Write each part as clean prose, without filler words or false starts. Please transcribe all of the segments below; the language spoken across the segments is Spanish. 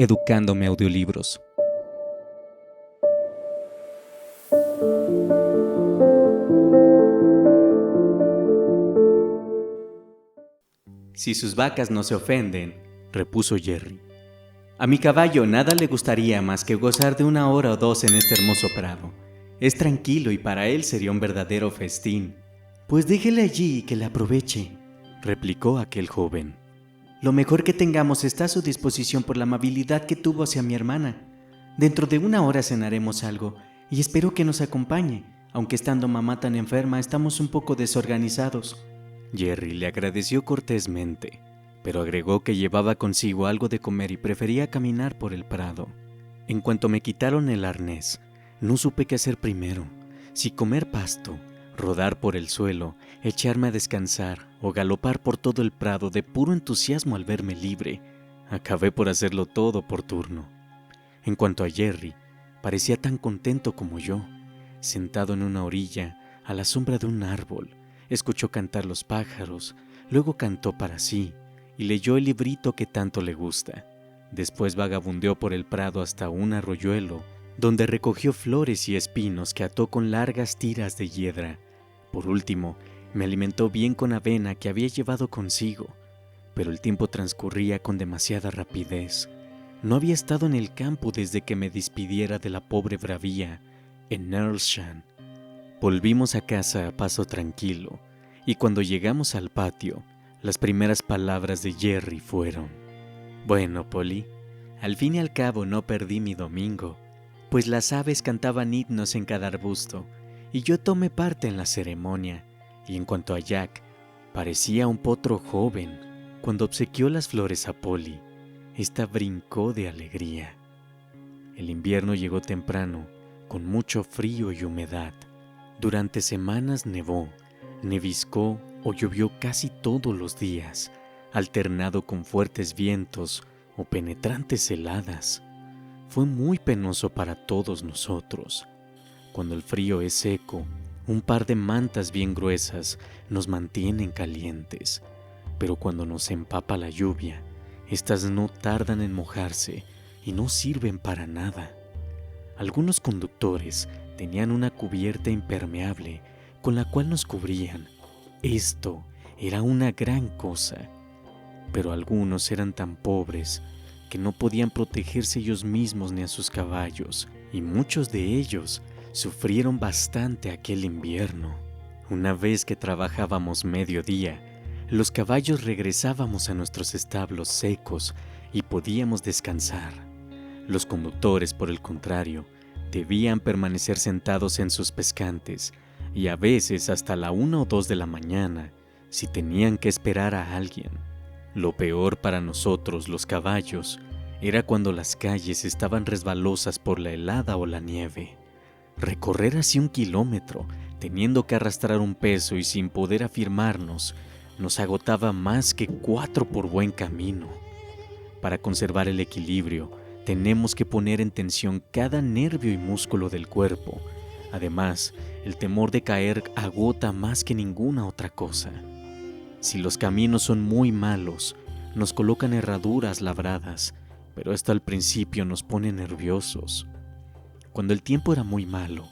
Educándome Audiolibros. Si sus vacas no se ofenden, repuso Jerry, a mi caballo nada le gustaría más que gozar de 1 hora o 2 en este hermoso prado. Es tranquilo y para él sería un verdadero festín. Pues déjele allí y que le aproveche, replicó aquel joven. Lo mejor que tengamos está a su disposición por la amabilidad que tuvo hacia mi hermana. Dentro de 1 hora cenaremos algo y espero que nos acompañe, aunque estando mamá tan enferma estamos un poco desorganizados. Jerry le agradeció cortésmente, pero agregó que llevaba consigo algo de comer y prefería caminar por el prado. En cuanto me quitaron el arnés, no supe qué hacer primero, si comer pasto, rodar por el suelo, echarme a descansar o galopar por todo el prado de puro entusiasmo al verme libre. Acabé por hacerlo todo por turno. En cuanto a Jerry, parecía tan contento como yo. Sentado en una orilla, a la sombra de un árbol, escuchó cantar los pájaros, luego cantó para sí y leyó el librito que tanto le gusta. Después vagabundeó por el prado hasta un arroyuelo, donde recogió flores y espinos que ató con largas tiras de hiedra. Por último, me alimentó bien con avena que había llevado consigo, pero el tiempo transcurría con demasiada rapidez. No había estado en el campo desde que me despidiera de la pobre Bravía en Earlsham. Volvimos a casa a paso tranquilo, y cuando llegamos al patio, las primeras palabras de Jerry fueron: «Bueno, Polly, al fin y al cabo no perdí mi domingo, pues las aves cantaban himnos en cada arbusto, y yo tomé parte en la ceremonia». Y en cuanto a Jack, parecía un potro joven. Cuando obsequió las flores a Polly, ésta brincó de alegría. El invierno llegó temprano, con mucho frío y humedad. Durante semanas nevó, neviscó o llovió casi todos los días, alternado con fuertes vientos o penetrantes heladas. Fue muy penoso para todos nosotros. Cuando el frío es seco, un par de mantas bien gruesas nos mantienen calientes, pero cuando nos empapa la lluvia, estas no tardan en mojarse y no sirven para nada. Algunos conductores tenían una cubierta impermeable con la cual nos cubrían. Esto era una gran cosa, pero algunos eran tan pobres que no podían protegerse ellos mismos ni a sus caballos, y muchos de ellos sufrieron bastante aquel invierno. Una vez que trabajábamos mediodía, los caballos regresábamos a nuestros establos secos y podíamos descansar. Los conductores, por el contrario, debían permanecer sentados en sus pescantes y a veces hasta la 1 o 2 de la mañana si tenían que esperar a alguien. Lo peor para nosotros, los caballos, era cuando las calles estaban resbalosas por la helada o la nieve. Recorrer así 1 kilómetro, teniendo que arrastrar un peso y sin poder afirmarnos, nos agotaba más que 4 por buen camino. Para conservar el equilibrio, tenemos que poner en tensión cada nervio y músculo del cuerpo. Además, el temor de caer agota más que ninguna otra cosa. Si los caminos son muy malos, nos colocan herraduras labradas, pero esto al principio nos pone nerviosos. Cuando el tiempo era muy malo,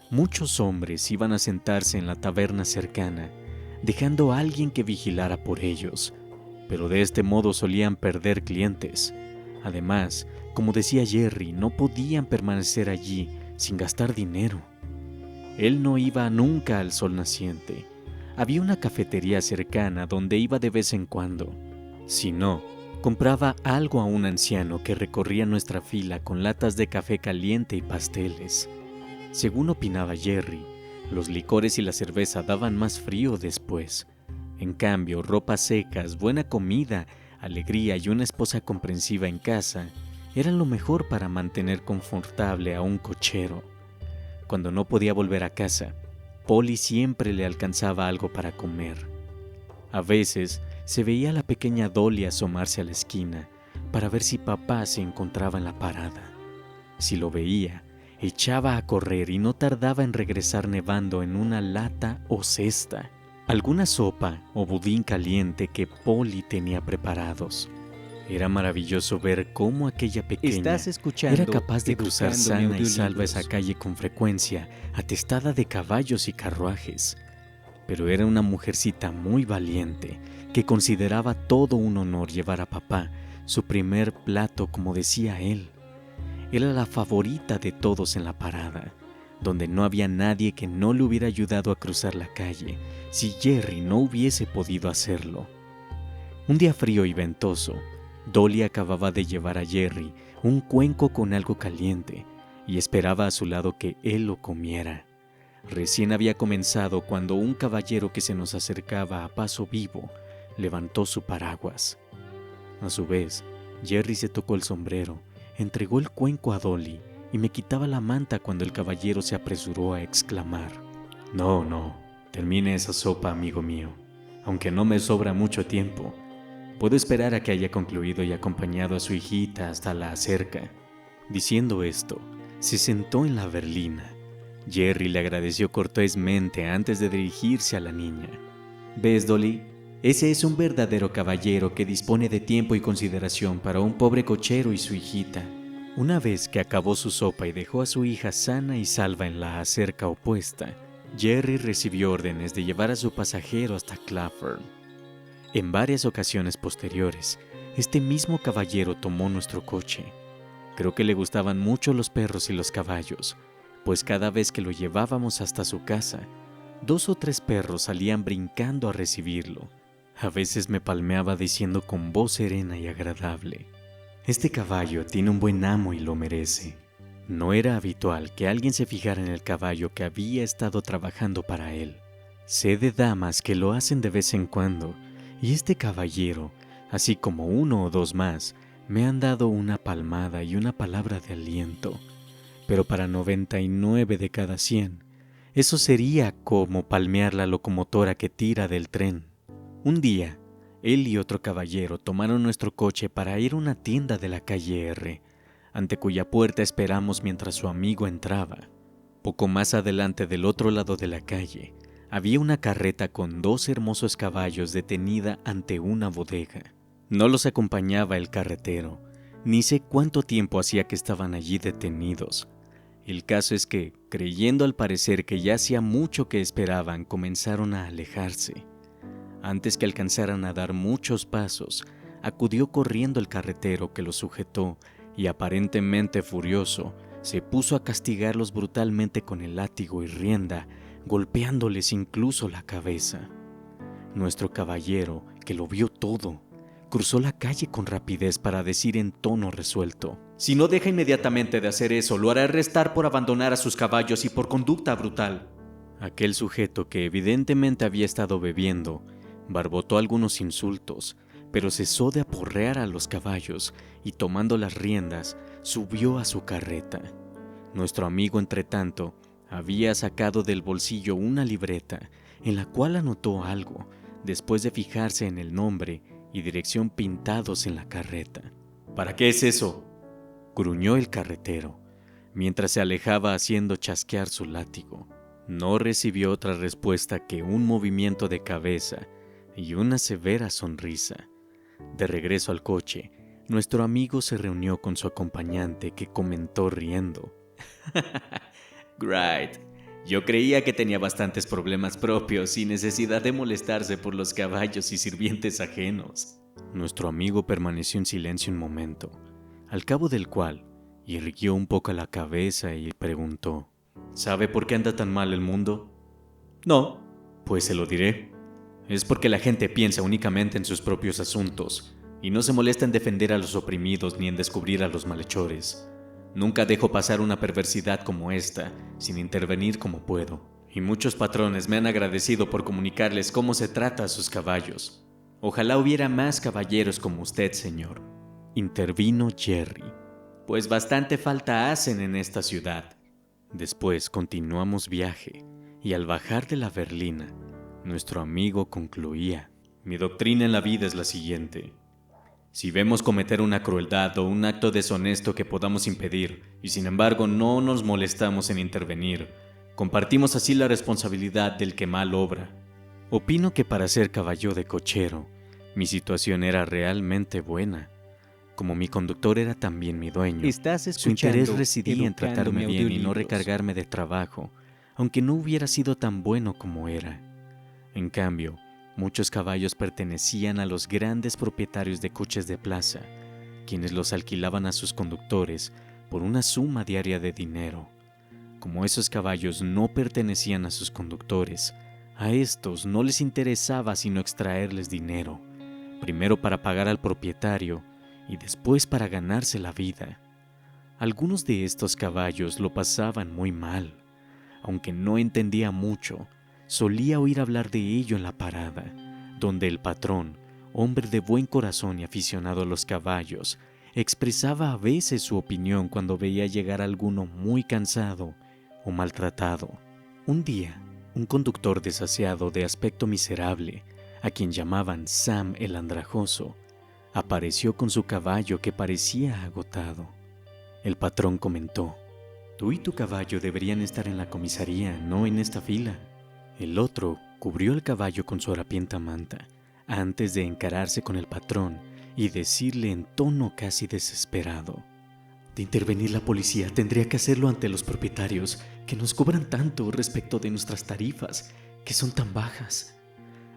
muchos hombres iban a sentarse en la taberna cercana, dejando a alguien que vigilara por ellos, pero de este modo solían perder clientes. Además, como decía Jerry, no podían permanecer allí sin gastar dinero. Él no iba nunca al sol naciente. Había una cafetería cercana donde iba de vez en cuando. Si no, compraba algo a un anciano que recorría nuestra fila con latas de café caliente y pasteles. Según opinaba Jerry, los licores y la cerveza daban más frío después. En cambio, ropas secas, buena comida, alegría y una esposa comprensiva en casa eran lo mejor para mantener confortable a un cochero. Cuando no podía volver a casa, Polly siempre le alcanzaba algo para comer. A veces se veía a la pequeña Dolly asomarse a la esquina para ver si papá se encontraba en la parada. Si lo veía, echaba a correr y no tardaba en regresar nevando en una lata o cesta, alguna sopa o budín caliente que Polly tenía preparados. Era maravilloso ver cómo aquella pequeña era capaz de cruzar sana y salva esa calle con frecuencia, atestada de caballos y carruajes. Pero era una mujercita muy valiente, que consideraba todo un honor llevar a papá su primer plato, como decía él. Era la favorita de todos en la parada, donde no había nadie que no le hubiera ayudado a cruzar la calle si Jerry no hubiese podido hacerlo. Un día frío y ventoso, Dolly acababa de llevar a Jerry un cuenco con algo caliente y esperaba a su lado que él lo comiera. Recién había comenzado cuando un caballero que se nos acercaba a paso vivo levantó su paraguas. A su vez, Jerry se tocó el sombrero, entregó el cuenco a Dolly y me quitaba la manta cuando el caballero se apresuró a exclamar: No, termine esa sopa, amigo mío. Aunque no me sobra mucho tiempo, puedo esperar a que haya concluido y acompañado a su hijita hasta la acerca. Diciendo esto, se sentó en la berlina. Jerry le agradeció cortésmente antes de dirigirse a la niña. ¿Ves, Dolly? Ese es un verdadero caballero que dispone de tiempo y consideración para un pobre cochero y su hijita. Una vez que acabó su sopa y dejó a su hija sana y salva en la acerca opuesta, Jerry recibió órdenes de llevar a su pasajero hasta Clapham. En varias ocasiones posteriores, este mismo caballero tomó nuestro coche. Creo que le gustaban mucho los perros y los caballos, pues cada vez que lo llevábamos hasta su casa, 2 o 3 perros salían brincando a recibirlo. A veces me palmeaba diciendo con voz serena y agradable: Este caballo tiene un buen amo y lo merece. No era habitual que alguien se fijara en el caballo que había estado trabajando para él. Sé de damas que lo hacen de vez en cuando, y este caballero, así como 1 o 2 más, me han dado una palmada y una palabra de aliento. Pero para 99 de cada 100, eso sería como palmear la locomotora que tira del tren. Un día, él y otro caballero tomaron nuestro coche para ir a una tienda de la calle R, ante cuya puerta esperamos mientras su amigo entraba. Poco más adelante, del otro lado de la calle, había una carreta con 2 hermosos caballos detenida ante una bodega. No los acompañaba el carretero, ni sé cuánto tiempo hacía que estaban allí detenidos. El caso es que, creyendo al parecer que ya hacía mucho que esperaban, comenzaron a alejarse. Antes que alcanzaran a dar muchos pasos, acudió corriendo el carretero, que los sujetó y, aparentemente furioso, se puso a castigarlos brutalmente con el látigo y rienda, golpeándoles incluso la cabeza. Nuestro caballero, que lo vio todo, cruzó la calle con rapidez para decir en tono resuelto: Si no deja inmediatamente de hacer eso, lo hará arrestar por abandonar a sus caballos y por conducta brutal. Aquel sujeto, que evidentemente había estado bebiendo, barbotó algunos insultos, pero cesó de aporrear a los caballos y, tomando las riendas, subió a su carreta. Nuestro amigo, entretanto, había sacado del bolsillo una libreta en la cual anotó algo, después de fijarse en el nombre y dirección pintados en la carreta. ¿Para qué es eso?, gruñó el carretero, mientras se alejaba haciendo chasquear su látigo. No recibió otra respuesta que un movimiento de cabeza y una severa sonrisa. De regreso al coche, nuestro amigo se reunió con su acompañante, que comentó riendo: Great. Yo creía que tenía bastantes problemas propios sin necesidad de molestarse por los caballos y sirvientes ajenos. Nuestro amigo permaneció en silencio un momento, al cabo del cual irguió un poco la cabeza y preguntó: ¿Sabe por qué anda tan mal el mundo? No, pues se lo diré. Es porque la gente piensa únicamente en sus propios asuntos y no se molesta en defender a los oprimidos ni en descubrir a los malhechores. Nunca dejo pasar una perversidad como esta sin intervenir como puedo, y muchos patrones me han agradecido por comunicarles cómo se trata a sus caballos. Ojalá hubiera más caballeros como usted, señor, intervino Jerry, pues bastante falta hacen en esta ciudad. Después continuamos viaje, y al bajar de la berlina, nuestro amigo concluía: Mi doctrina en la vida es la siguiente. Si vemos cometer una crueldad o un acto deshonesto que podamos impedir, y sin embargo no nos molestamos en intervenir, compartimos así la responsabilidad del que mal obra. Opino que para ser caballo de cochero, mi situación era realmente buena, Como mi conductor era también mi dueño, Estás su escuchando interés residía en tratarme Educándome bien y no Audiolibros. recargarme de trabajo, aunque no hubiera sido tan bueno como era. En cambio, muchos caballos pertenecían a los grandes propietarios de coches de plaza, quienes los alquilaban a sus conductores por una suma diaria de dinero. Como esos caballos no pertenecían a sus conductores, a estos no les interesaba sino extraerles dinero, primero para pagar al propietario y después para ganarse la vida. Algunos de estos caballos lo pasaban muy mal. Aunque no entendía mucho, solía oír hablar de ello en la parada, donde el patrón, hombre de buen corazón y aficionado a los caballos, expresaba a veces su opinión cuando veía llegar a alguno muy cansado o maltratado. Un día, un conductor desasiado de aspecto miserable, a quien llamaban Sam el Andrajoso, apareció con su caballo que parecía agotado. El patrón comentó: «Tú y tu caballo deberían estar en la comisaría, no en esta fila». El otro cubrió el caballo con su harapienta manta, antes de encararse con el patrón y decirle en tono casi desesperado: «De intervenir la policía tendría que hacerlo ante los propietarios, que nos cobran tanto respecto de nuestras tarifas, que son tan bajas.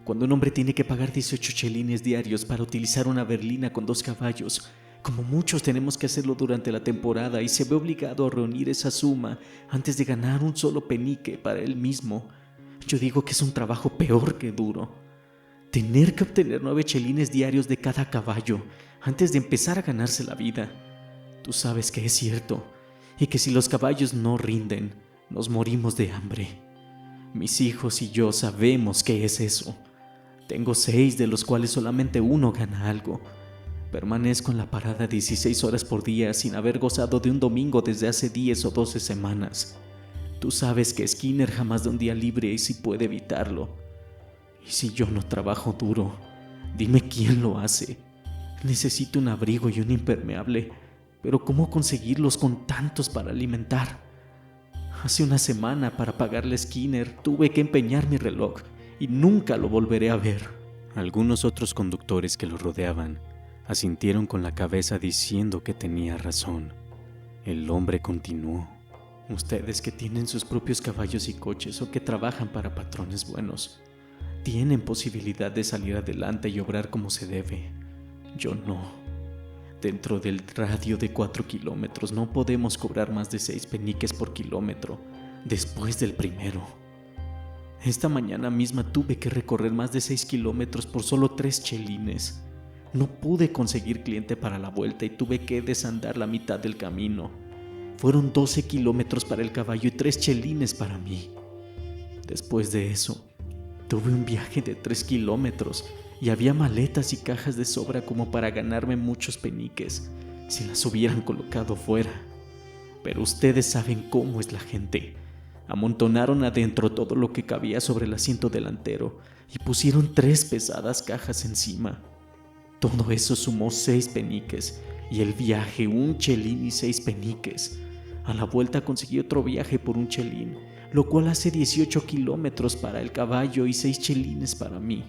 Cuando un hombre tiene que pagar 18 chelines diarios para utilizar una berlina con 2 caballos, como muchos tenemos que hacerlo durante la temporada y se ve obligado a reunir esa suma antes de ganar un solo penique para él mismo, yo digo que es un trabajo peor que duro. Tener que obtener 9 chelines diarios de cada caballo antes de empezar a ganarse la vida. Tú sabes que es cierto, y que si los caballos no rinden, nos morimos de hambre. Mis hijos y yo sabemos qué es eso. Tengo 6, de los cuales solamente uno gana algo. Permanezco en la parada 16 horas por día sin haber gozado de un domingo desde hace 10 o 12 semanas. Tú sabes que Skinner jamás da un día libre y si puede evitarlo. Y si yo no trabajo duro, dime quién lo hace. Necesito un abrigo y un impermeable, pero ¿cómo conseguirlos con tantos para alimentar? Hace una semana, para pagarle a Skinner, tuve que empeñar mi reloj y nunca lo volveré a ver». Algunos otros conductores que lo rodeaban asintieron con la cabeza diciendo que tenía razón. El hombre continuó: «Ustedes que tienen sus propios caballos y coches o que trabajan para patrones buenos, tienen posibilidad de salir adelante y obrar como se debe. Yo no. Dentro del radio de 4 kilómetros no podemos cobrar más de 6 peniques por kilómetro después del primero. Esta mañana misma tuve que recorrer más de 6 kilómetros por solo 3 chelines. No pude conseguir cliente para la vuelta y tuve que desandar la mitad del camino. Fueron 12 kilómetros para el caballo y 3 chelines para mí. Después de eso, tuve un viaje de 3 kilómetros y había maletas y cajas de sobra como para ganarme muchos peniques si las hubieran colocado fuera. Pero ustedes saben cómo es la gente. Amontonaron adentro todo lo que cabía sobre el asiento delantero y pusieron 3 pesadas cajas encima. Todo eso sumó 6 peniques y el viaje 1 chelín y 6 peniques. A la vuelta conseguí otro viaje por 1 chelín, lo cual hace 18 kilómetros para el caballo y 6 chelines para mí.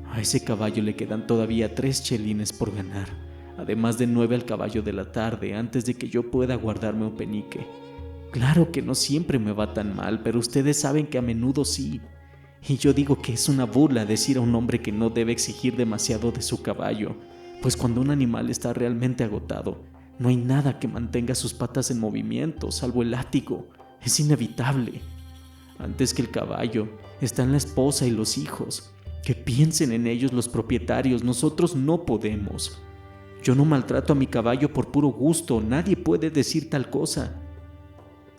A ese caballo le quedan todavía 3 chelines por ganar, además de 9 al caballo de la tarde antes de que yo pueda guardarme un penique. Claro que no siempre me va tan mal, pero ustedes saben que a menudo sí. Y yo digo que es una burla decir a un hombre que no debe exigir demasiado de su caballo, pues cuando un animal está realmente agotado, no hay nada que mantenga sus patas en movimiento, salvo el látigo. Es inevitable. Antes que el caballo, están la esposa y los hijos. Que piensen en ellos los propietarios, nosotros no podemos. Yo no maltrato a mi caballo por puro gusto, nadie puede decir tal cosa.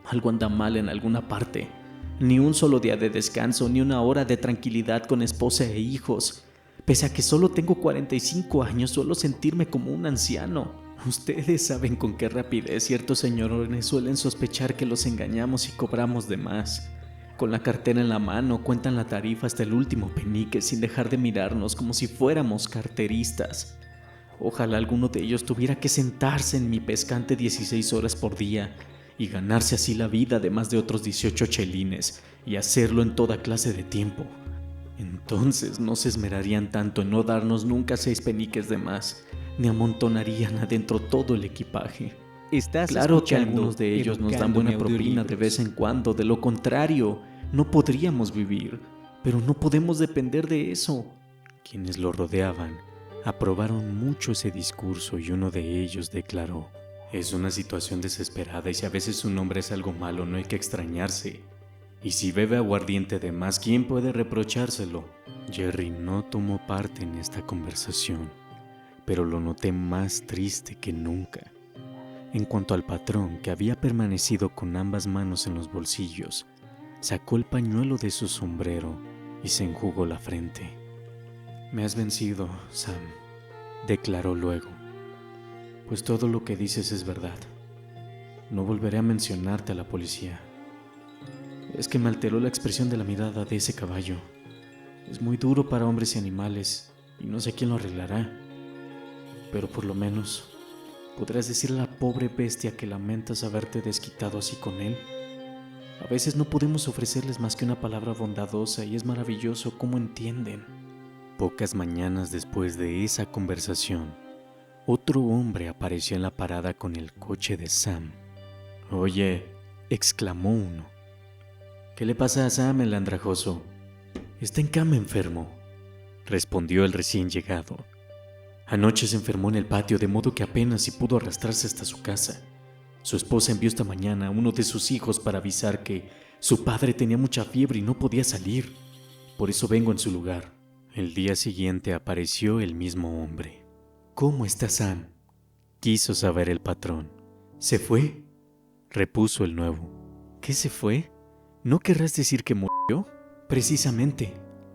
Algo anda mal en alguna parte. Ni un solo día de descanso, ni una hora de tranquilidad con esposa e hijos. Pese a que solo tengo 45 años, suelo sentirme como un anciano. Ustedes saben con qué rapidez ciertos señorones suelen sospechar que los engañamos y cobramos de más. Con la cartera en la mano cuentan la tarifa hasta el último penique sin dejar de mirarnos como si fuéramos carteristas. Ojalá alguno de ellos tuviera que sentarse en mi pescante 16 horas por día y ganarse así la vida de más de otros 18 chelines y hacerlo en toda clase de tiempo. Entonces no se esmerarían tanto en no darnos nunca 6 peniques de más, me amontonarían adentro todo el equipaje. Estás Claro que escuchando algunos de ellos nos dan Educándome buena propina de Audiolibros. vez en cuando, de lo contrario, no podríamos vivir, pero no podemos depender de eso. Quienes lo rodeaban aprobaron mucho ese discurso y uno de ellos declaró: es una situación desesperada y si a veces un hombre es algo malo no hay que extrañarse. Y si bebe aguardiente de más, ¿quién puede reprochárselo? Jerry no tomó parte en esta conversación, pero lo noté más triste que nunca. En cuanto al patrón, que había permanecido con ambas manos en los bolsillos, sacó el pañuelo de su sombrero y se enjugó la frente. Me has vencido, Sam, declaró luego. Pues todo lo que dices es verdad. No volveré a mencionarte a la policía. Es que me alteró la expresión de la mirada de ese caballo. Es muy duro para hombres y animales, y no sé quién lo arreglará. Pero por lo menos podrás decirle a la pobre bestia que lamentas haberte desquitado así con él. A veces no podemos ofrecerles más que una palabra bondadosa y es maravilloso cómo entienden. Pocas mañanas después de esa conversación, otro hombre apareció en la parada con el coche de Sam. «Oye», exclamó uno. «¿Qué le pasa a Sam, el andrajoso?» «Está en cama enfermo», respondió el recién llegado. «Anoche se enfermó en el patio de modo que apenas si pudo arrastrarse hasta su casa. Su esposa envió esta mañana a uno de sus hijos para avisar que su padre tenía mucha fiebre y no podía salir. Por eso vengo en su lugar». El día siguiente apareció el mismo hombre. «¿Cómo está Sam?», quiso saber el patrón. «¿Se fue?», repuso el nuevo. «¿Qué se fue? ¿No querrás decir que murió?». «Precisamente»,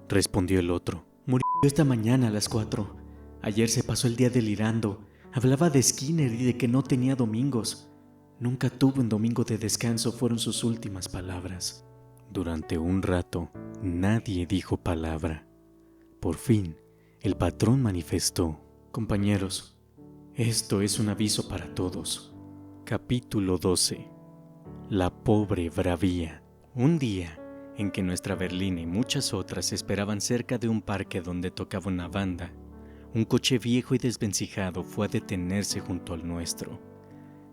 respondió el otro. «Murió esta mañana a las 4. Ayer se pasó el día delirando. Hablaba de Skinner y de que no tenía domingos. Nunca tuvo un domingo de descanso», fueron sus últimas palabras. Durante un rato, nadie dijo palabra. Por fin, el patrón manifestó: «Compañeros, esto es un aviso para todos». Capítulo 12. La pobre Bravía. Un día en que nuestra Berlina y muchas otras esperaban cerca de un parque donde tocaba una banda, un coche viejo y desvencijado fue a detenerse junto al nuestro.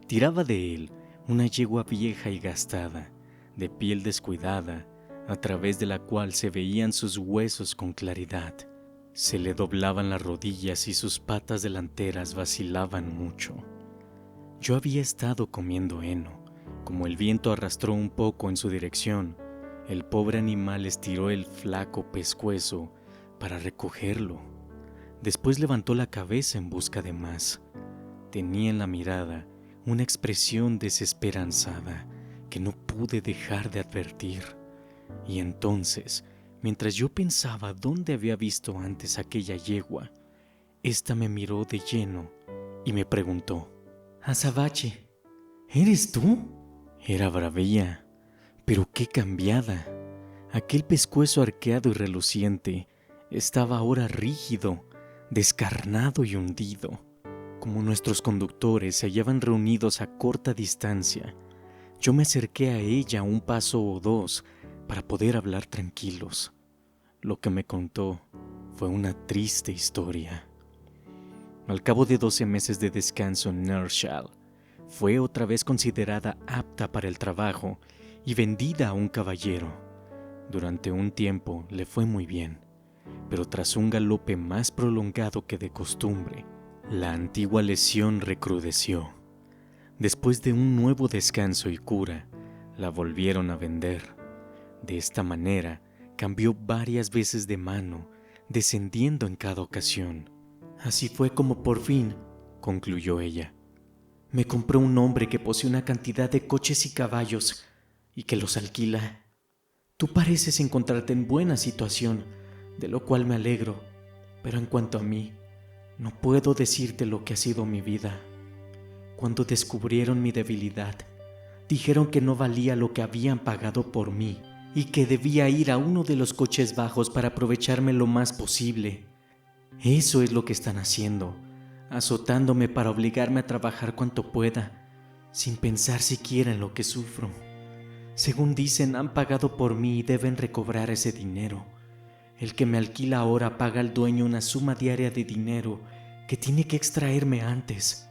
Tiraba de él una yegua vieja y gastada, de piel descuidada, a través de la cual se veían sus huesos con claridad. Se le doblaban las rodillas y sus patas delanteras vacilaban mucho. Yo había estado comiendo heno. Como el viento arrastró un poco en su dirección, el pobre animal estiró el flaco pescuezo para recogerlo. Después levantó la cabeza en busca de más. Tenía en la mirada una expresión desesperanzada que no pude dejar de advertir. Y entonces, mientras yo pensaba dónde había visto antes aquella yegua, ésta me miró de lleno y me preguntó: «Azabache, ¿eres tú?». Era Bravía, pero qué cambiada. Aquel pescuezo arqueado y reluciente estaba ahora rígido, descarnado y hundido. Como nuestros conductores se hallaban reunidos a corta distancia, yo me acerqué a ella un paso o dos para poder hablar tranquilos. Lo que me contó fue una triste historia. Al cabo de 12 meses de descanso en Nershaal, fue otra vez considerada apta para el trabajo y vendida a un caballero. Durante un tiempo le fue muy bien, pero tras un galope más prolongado que de costumbre, la antigua lesión recrudeció. Después de un nuevo descanso y cura, la volvieron a vender. De esta manera, cambió varias veces de mano, descendiendo en cada ocasión. «Así fue como por fin», concluyó ella, «me compró un hombre que posee una cantidad de coches y caballos y que los alquila. Tú pareces encontrarte en buena situación, de lo cual me alegro, pero en cuanto a mí, no puedo decirte lo que ha sido mi vida. Cuando descubrieron mi debilidad, dijeron que no valía lo que habían pagado por mí y que debía ir a uno de los coches bajos para aprovecharme lo más posible. Eso es lo que están haciendo, azotándome para obligarme a trabajar cuanto pueda, sin pensar siquiera en lo que sufro. Según dicen, han pagado por mí y deben recobrar ese dinero. El que me alquila ahora paga al dueño una suma diaria de dinero que tiene que extraerme antes.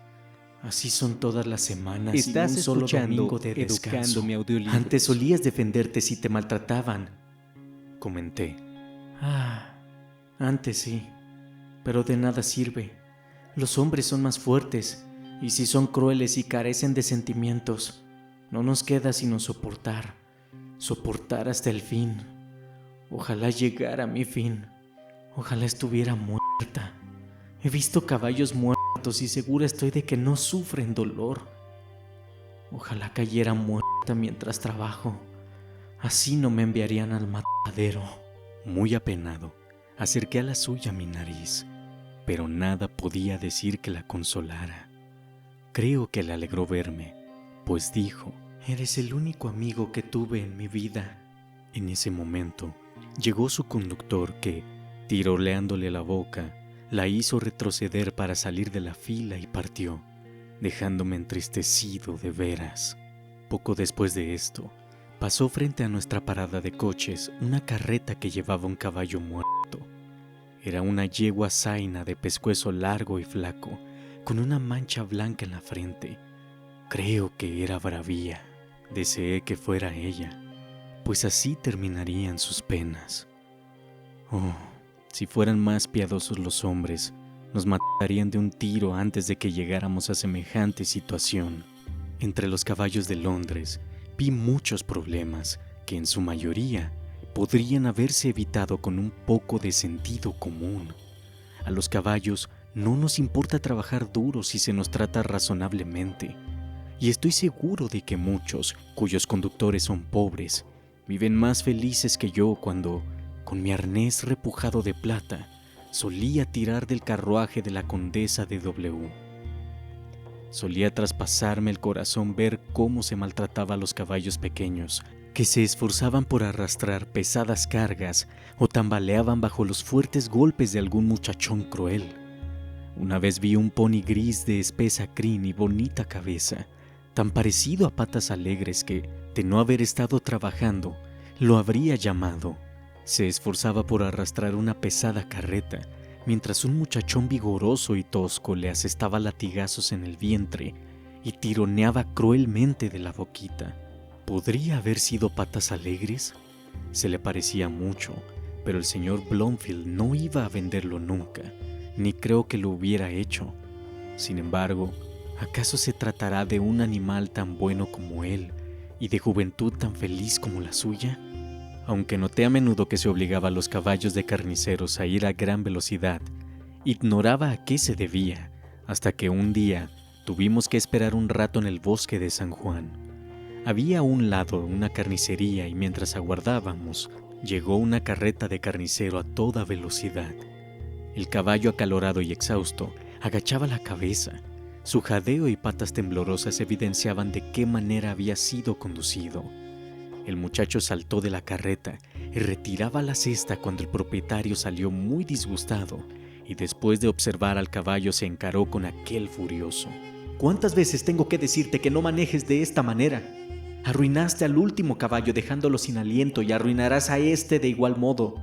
Así son todas las semanas. Estás sin un solo escuchando domingo de descanso. Educando mi audiolibros. Antes solías defenderte si te maltrataban, comenté. Antes sí, pero de nada sirve. Los hombres son más fuertes, y si son crueles y carecen de sentimientos, no nos queda sino soportar hasta el fin. Ojalá llegara a mi fin. Ojalá estuviera muerta. He visto caballos muertos y segura estoy de que no sufren dolor. Ojalá cayera muerta mientras trabajo. Así no me enviarían al matadero. Muy apenado, acerqué a la suya mi nariz, pero nada podía decir que la consolara. Creo que le alegró verme, pues dijo: «Eres el único amigo que tuve en mi vida». En ese momento llegó su conductor que, tiroleándole la boca, la hizo retroceder para salir de la fila y partió, dejándome entristecido de veras. Poco después de esto, pasó frente a nuestra parada de coches una carreta que llevaba un caballo muerto. Era una yegua zaina de pescuezo largo y flaco, con una mancha blanca en la frente. Creo que era Bravía. Deseé que fuera ella, pues así terminarían sus penas. Oh, si fueran más piadosos los hombres, nos matarían de un tiro antes de que llegáramos a semejante situación. Entre los caballos de Londres vi muchos problemas que en su mayoría podrían haberse evitado con un poco de sentido común. A los caballos no nos importa trabajar duro si se nos trata razonablemente, y estoy seguro de que muchos, cuyos conductores son pobres, viven más felices que yo cuando, con mi arnés repujado de plata, solía tirar del carruaje de la condesa de W. Solía traspasarme el corazón ver cómo se maltrataba a los caballos pequeños, que se esforzaban por arrastrar pesadas cargas o tambaleaban bajo los fuertes golpes de algún muchachón cruel. Una vez vi un pony gris de espesa crin y bonita cabeza, tan parecido a Patas Alegres que, de no haber estado trabajando, lo habría llamado. Se esforzaba por arrastrar una pesada carreta, mientras un muchachón vigoroso y tosco le asestaba latigazos en el vientre y tironeaba cruelmente de la boquita. ¿Podría haber sido Patas Alegres? Se le parecía mucho, pero el señor Blomfield no iba a venderlo nunca, ni creo que lo hubiera hecho. Sin embargo, ¿acaso se tratará de un animal tan bueno como él y de juventud tan feliz como la suya? Aunque noté a menudo que se obligaba a los caballos de carniceros a ir a gran velocidad, ignoraba a qué se debía, hasta que un día tuvimos que esperar un rato en el bosque de San Juan. Había a un lado una carnicería y mientras aguardábamos, llegó una carreta de carnicero a toda velocidad. El caballo, acalorado y exhausto, agachaba la cabeza. Su jadeo y patas temblorosas evidenciaban de qué manera había sido conducido. El muchacho saltó de la carreta y retiraba la cesta cuando el propietario salió muy disgustado y después de observar al caballo se encaró con aquel furioso. ¿Cuántas veces tengo que decirte que no manejes de esta manera? Arruinaste al último caballo dejándolo sin aliento y arruinarás a este de igual modo.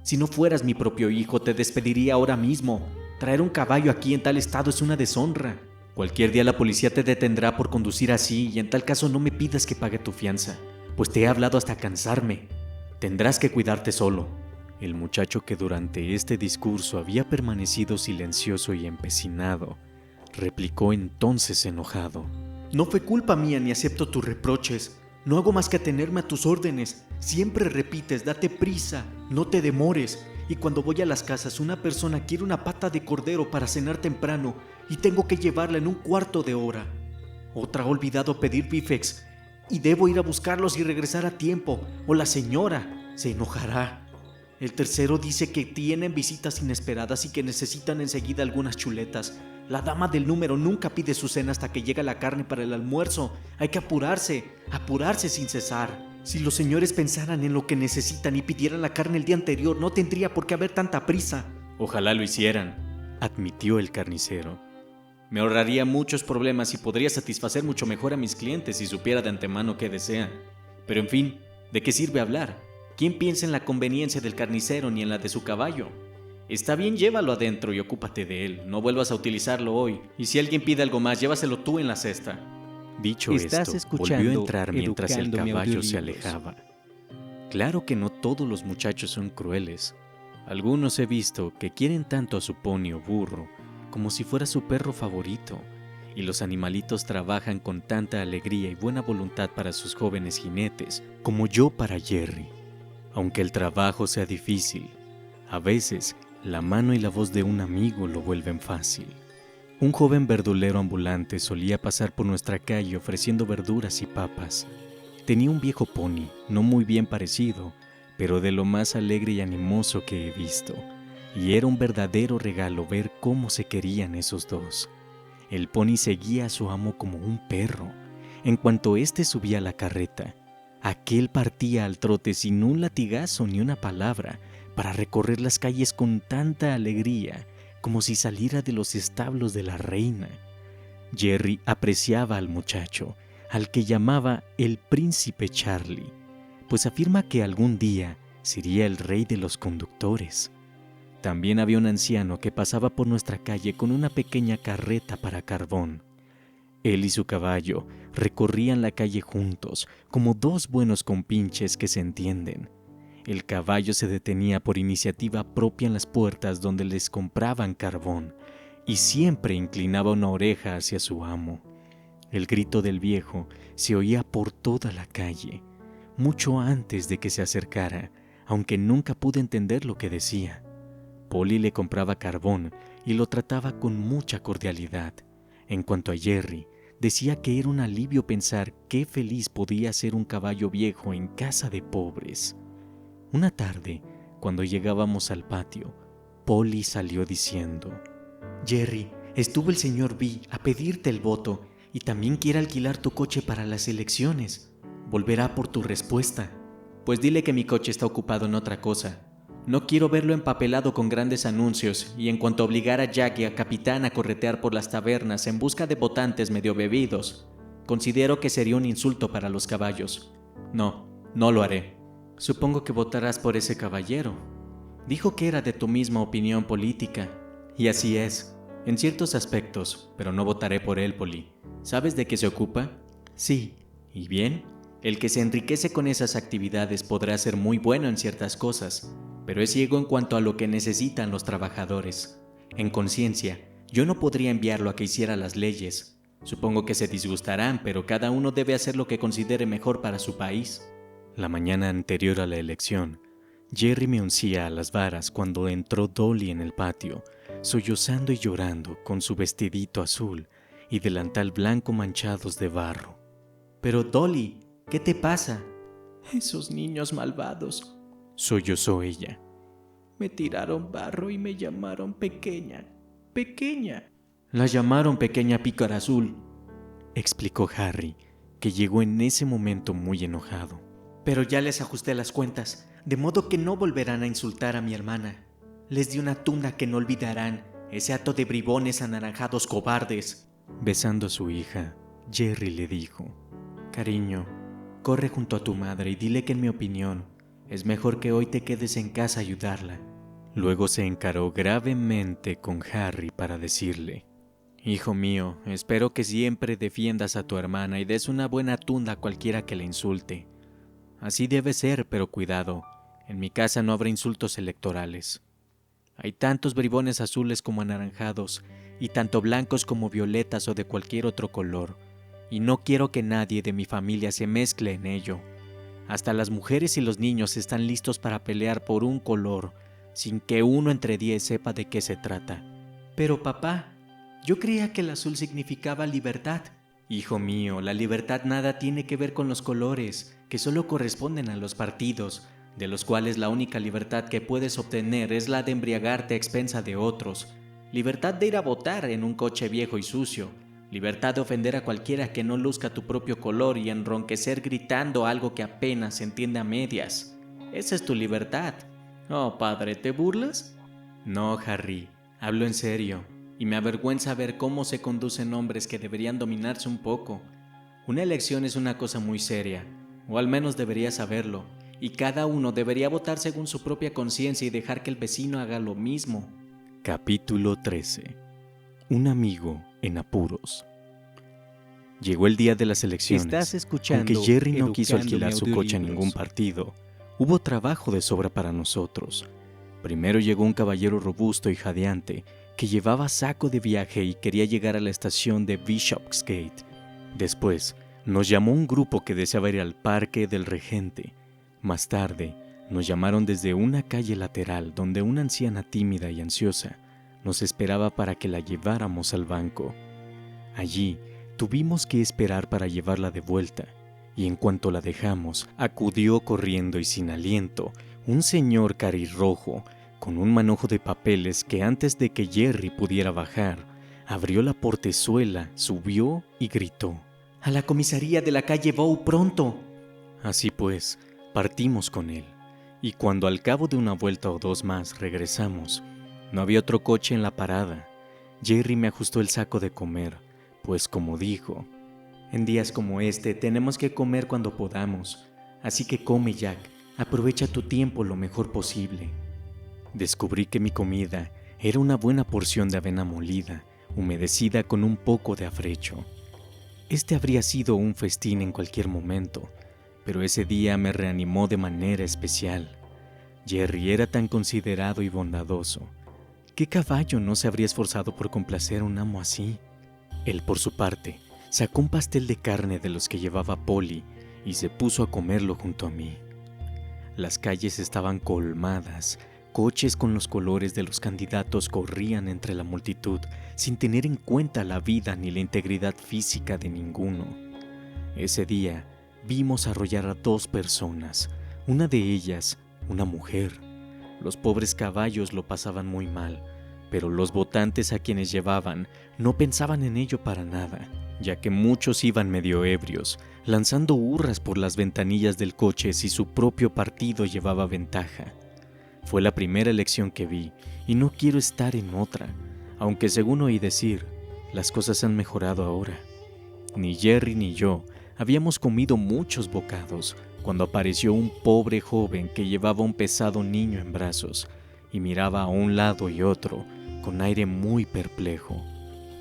Si no fueras mi propio hijo, te despediría ahora mismo. Traer un caballo aquí en tal estado es una deshonra. Cualquier día la policía te detendrá por conducir así y en tal caso no me pidas que pague tu fianza, pues te he hablado hasta cansarme. Tendrás que cuidarte solo. El muchacho, que durante este discurso había permanecido silencioso y empecinado, replicó entonces enojado. No fue culpa mía ni acepto tus reproches. No hago más que atenerme a tus órdenes. Siempre repites, date prisa, no te demores. Y cuando voy a las casas, una persona quiere una pata de cordero para cenar temprano y tengo que llevarla en un cuarto de hora. Otra ha olvidado pedir bifes y debo ir a buscarlos y regresar a tiempo, o la señora se enojará. El tercero dice que tienen visitas inesperadas y que necesitan enseguida algunas chuletas. La dama del número nunca pide su cena hasta que llega la carne para el almuerzo. Hay que apurarse sin cesar. Si los señores pensaran en lo que necesitan y pidieran la carne el día anterior, no tendría por qué haber tanta prisa. Ojalá lo hicieran, admitió el carnicero. Me ahorraría muchos problemas y podría satisfacer mucho mejor a mis clientes si supiera de antemano qué desean. Pero en fin, ¿de qué sirve hablar? ¿Quién piensa en la conveniencia del carnicero ni en la de su caballo? Está bien, llévalo adentro y ocúpate de él. No vuelvas a utilizarlo hoy. Y si alguien pide algo más, llévaselo tú en la cesta. Dicho Estás esto, escuchando volvió a entrar mientras el Educándome caballo se Audiolibros. alejaba. Claro que no todos los muchachos son crueles. Algunos he visto que quieren tanto a su pony o burro como si fuera su perro favorito, y los animalitos trabajan con tanta alegría y buena voluntad para sus jóvenes jinetes como yo para Jerry. Aunque el trabajo sea difícil, a veces la mano y la voz de un amigo lo vuelven fácil. Un joven verdulero ambulante solía pasar por nuestra calle ofreciendo verduras y papas. Tenía un viejo pony, no muy bien parecido, pero de lo más alegre y animoso que he visto. Y era un verdadero regalo ver cómo se querían esos dos. El pony seguía a su amo como un perro. En cuanto éste subía a la carreta, aquel partía al trote sin un latigazo ni una palabra, para recorrer las calles con tanta alegría como si saliera de los establos de la reina. Jerry apreciaba al muchacho, al que llamaba el príncipe Charlie, pues afirma que algún día sería el rey de los conductores. También había un anciano que pasaba por nuestra calle con una pequeña carreta para carbón. Él y su caballo recorrían la calle juntos, como dos buenos compinches que se entienden. El caballo se detenía por iniciativa propia en las puertas donde les compraban carbón, y siempre inclinaba una oreja hacia su amo. El grito del viejo se oía por toda la calle, mucho antes de que se acercara, aunque nunca pude entender lo que decía. Polly le compraba carbón y lo trataba con mucha cordialidad. En cuanto a Jerry, decía que era un alivio pensar qué feliz podía ser un caballo viejo en casa de pobres. Una tarde, cuando llegábamos al patio, Polly salió diciendo: «Jerry, estuvo el señor B a pedirte el voto y también quiere alquilar tu coche para las elecciones. Volverá por tu respuesta. Pues dile que mi coche está ocupado en otra cosa. No quiero verlo empapelado con grandes anuncios y en cuanto a obligar a Jack y a Capitán a corretear por las tabernas en busca de votantes medio bebidos, considero que sería un insulto para los caballos. No lo haré». «Supongo que votarás por ese caballero. Dijo que era de tu misma opinión política. Y así es, en ciertos aspectos, pero no votaré por él, Polly. ¿Sabes de qué se ocupa?» «Sí». «¿Y bien? El que se enriquece con esas actividades podrá ser muy bueno en ciertas cosas, pero es ciego en cuanto a lo que necesitan los trabajadores. En conciencia, yo no podría enviarlo a que hiciera las leyes. Supongo que se disgustarán, pero cada uno debe hacer lo que considere mejor para su país». La mañana anterior a la elección, Jerry me uncía a las varas cuando entró Dolly en el patio, sollozando y llorando con su vestidito azul y delantal blanco manchados de barro. «Pero Dolly, ¿qué te pasa?» «Esos niños malvados», sollozó ella. «Me tiraron barro y me llamaron pequeña. La llamaron pequeña pícara azul», explicó Harry, que llegó en ese momento muy enojado. «Pero ya les ajusté las cuentas, de modo que no volverán a insultar a mi hermana. Les di una tunda que no olvidarán, ese hato de bribones anaranjados cobardes». Besando a su hija, Jerry le dijo: «Cariño, corre junto a tu madre y dile que en mi opinión es mejor que hoy te quedes en casa a ayudarla». Luego se encaró gravemente con Harry para decirle: «Hijo mío, espero que siempre defiendas a tu hermana y des una buena tunda a cualquiera que la insulte. Así debe ser, pero cuidado, en mi casa no habrá insultos electorales. Hay tantos bribones azules como anaranjados, y tanto blancos como violetas o de cualquier otro color, y no quiero que nadie de mi familia se mezcle en ello. Hasta las mujeres y los niños están listos para pelear por un color, sin que uno entre 10 sepa de qué se trata». «Pero papá, yo creía que el azul significaba libertad». «Hijo mío, la libertad nada tiene que ver con los colores, que solo corresponden a los partidos, de los cuales la única libertad que puedes obtener es la de embriagarte a expensa de otros. Libertad de ir a votar en un coche viejo y sucio. Libertad de ofender a cualquiera que no luzca tu propio color y enronquecer gritando algo que apenas se entiende a medias. Esa es tu libertad». «Oh, padre, ¿te burlas?» «No, Harry, hablo en serio. Y me avergüenza ver cómo se conducen hombres que deberían dominarse un poco. Una elección es una cosa muy seria, o al menos deberías saberlo, y cada uno debería votar según su propia conciencia y dejar que el vecino haga lo mismo. Capítulo 13. Un amigo en apuros. Llegó el día de las elecciones. Aunque Jerry no quiso alquilar su coche a ningún partido, hubo trabajo de sobra para nosotros. Primero llegó un caballero robusto y jadeante que llevaba saco de viaje y quería llegar a la estación de Bishopsgate. Después, nos llamó un grupo que deseaba ir al Parque del Regente. Más tarde, nos llamaron desde una calle lateral donde una anciana tímida y ansiosa nos esperaba para que la lleváramos al banco. Allí, tuvimos que esperar para llevarla de vuelta, y en cuanto la dejamos, acudió corriendo y sin aliento un señor carirrojo con un manojo de papeles que antes de que Jerry pudiera bajar, abrió la portezuela, subió y gritó: «¡A la comisaría de la calle Bow, pronto!». Así pues, partimos con él, y cuando al cabo de una vuelta o dos más regresamos, no había otro coche en la parada. Jerry me ajustó el saco de comer, pues como dijo: «En días como este tenemos que comer cuando podamos, así que come, Jack, aprovecha tu tiempo lo mejor posible». Descubrí que mi comida era una buena porción de avena molida, humedecida con un poco de afrecho. Este habría sido un festín en cualquier momento, pero ese día me reanimó de manera especial. Jerry era tan considerado y bondadoso. ¿Qué caballo no se habría esforzado por complacer a un amo así? Él, por su parte, sacó un pastel de carne de los que llevaba Polly y se puso a comerlo junto a mí. Las calles estaban colmadas, coches con los colores de los candidatos corrían entre la multitud sin tener en cuenta la vida ni la integridad física de ninguno. Ese día vimos arrollar a 2 personas, una de ellas una mujer. Los pobres caballos lo pasaban muy mal, pero los votantes a quienes llevaban no pensaban en ello para nada, ya que muchos iban medio ebrios, lanzando hurras por las ventanillas del coche si su propio partido llevaba ventaja. Fue la primera elección que vi, y no quiero estar en otra, aunque según oí decir, las cosas han mejorado ahora. Ni Jerry ni yo habíamos comido muchos bocados cuando apareció un pobre joven que llevaba un pesado niño en brazos y miraba a un lado y otro con aire muy perplejo.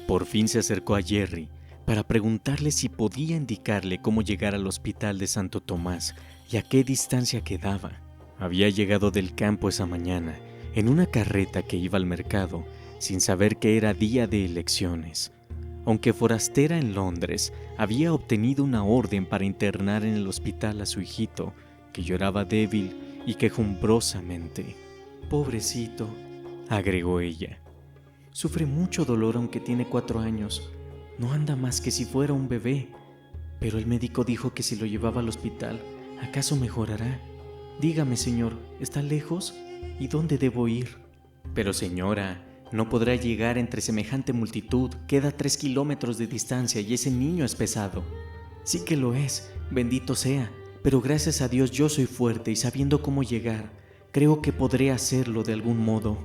Por fin se acercó a Jerry para preguntarle si podía indicarle cómo llegar al hospital de Santo Tomás y a qué distancia quedaba. Había llegado del campo esa mañana en una carreta que iba al mercado sin saber que era día de elecciones. Aunque forastera en Londres, había obtenido una orden para internar en el hospital a su hijito, que lloraba débil y quejumbrosamente. «Pobrecito», agregó ella. «Sufre mucho dolor aunque tiene 4 años. No anda más que si fuera un bebé. Pero el médico dijo que si lo llevaba al hospital, ¿acaso mejorará? Dígame, señor, ¿está lejos? ¿Y dónde debo ir?» «Pero señora, no podrá llegar entre semejante multitud. Queda 3 kilómetros de distancia y ese niño es pesado». «Sí que lo es, bendito sea, pero gracias a Dios yo soy fuerte y sabiendo cómo llegar, creo que podré hacerlo de algún modo.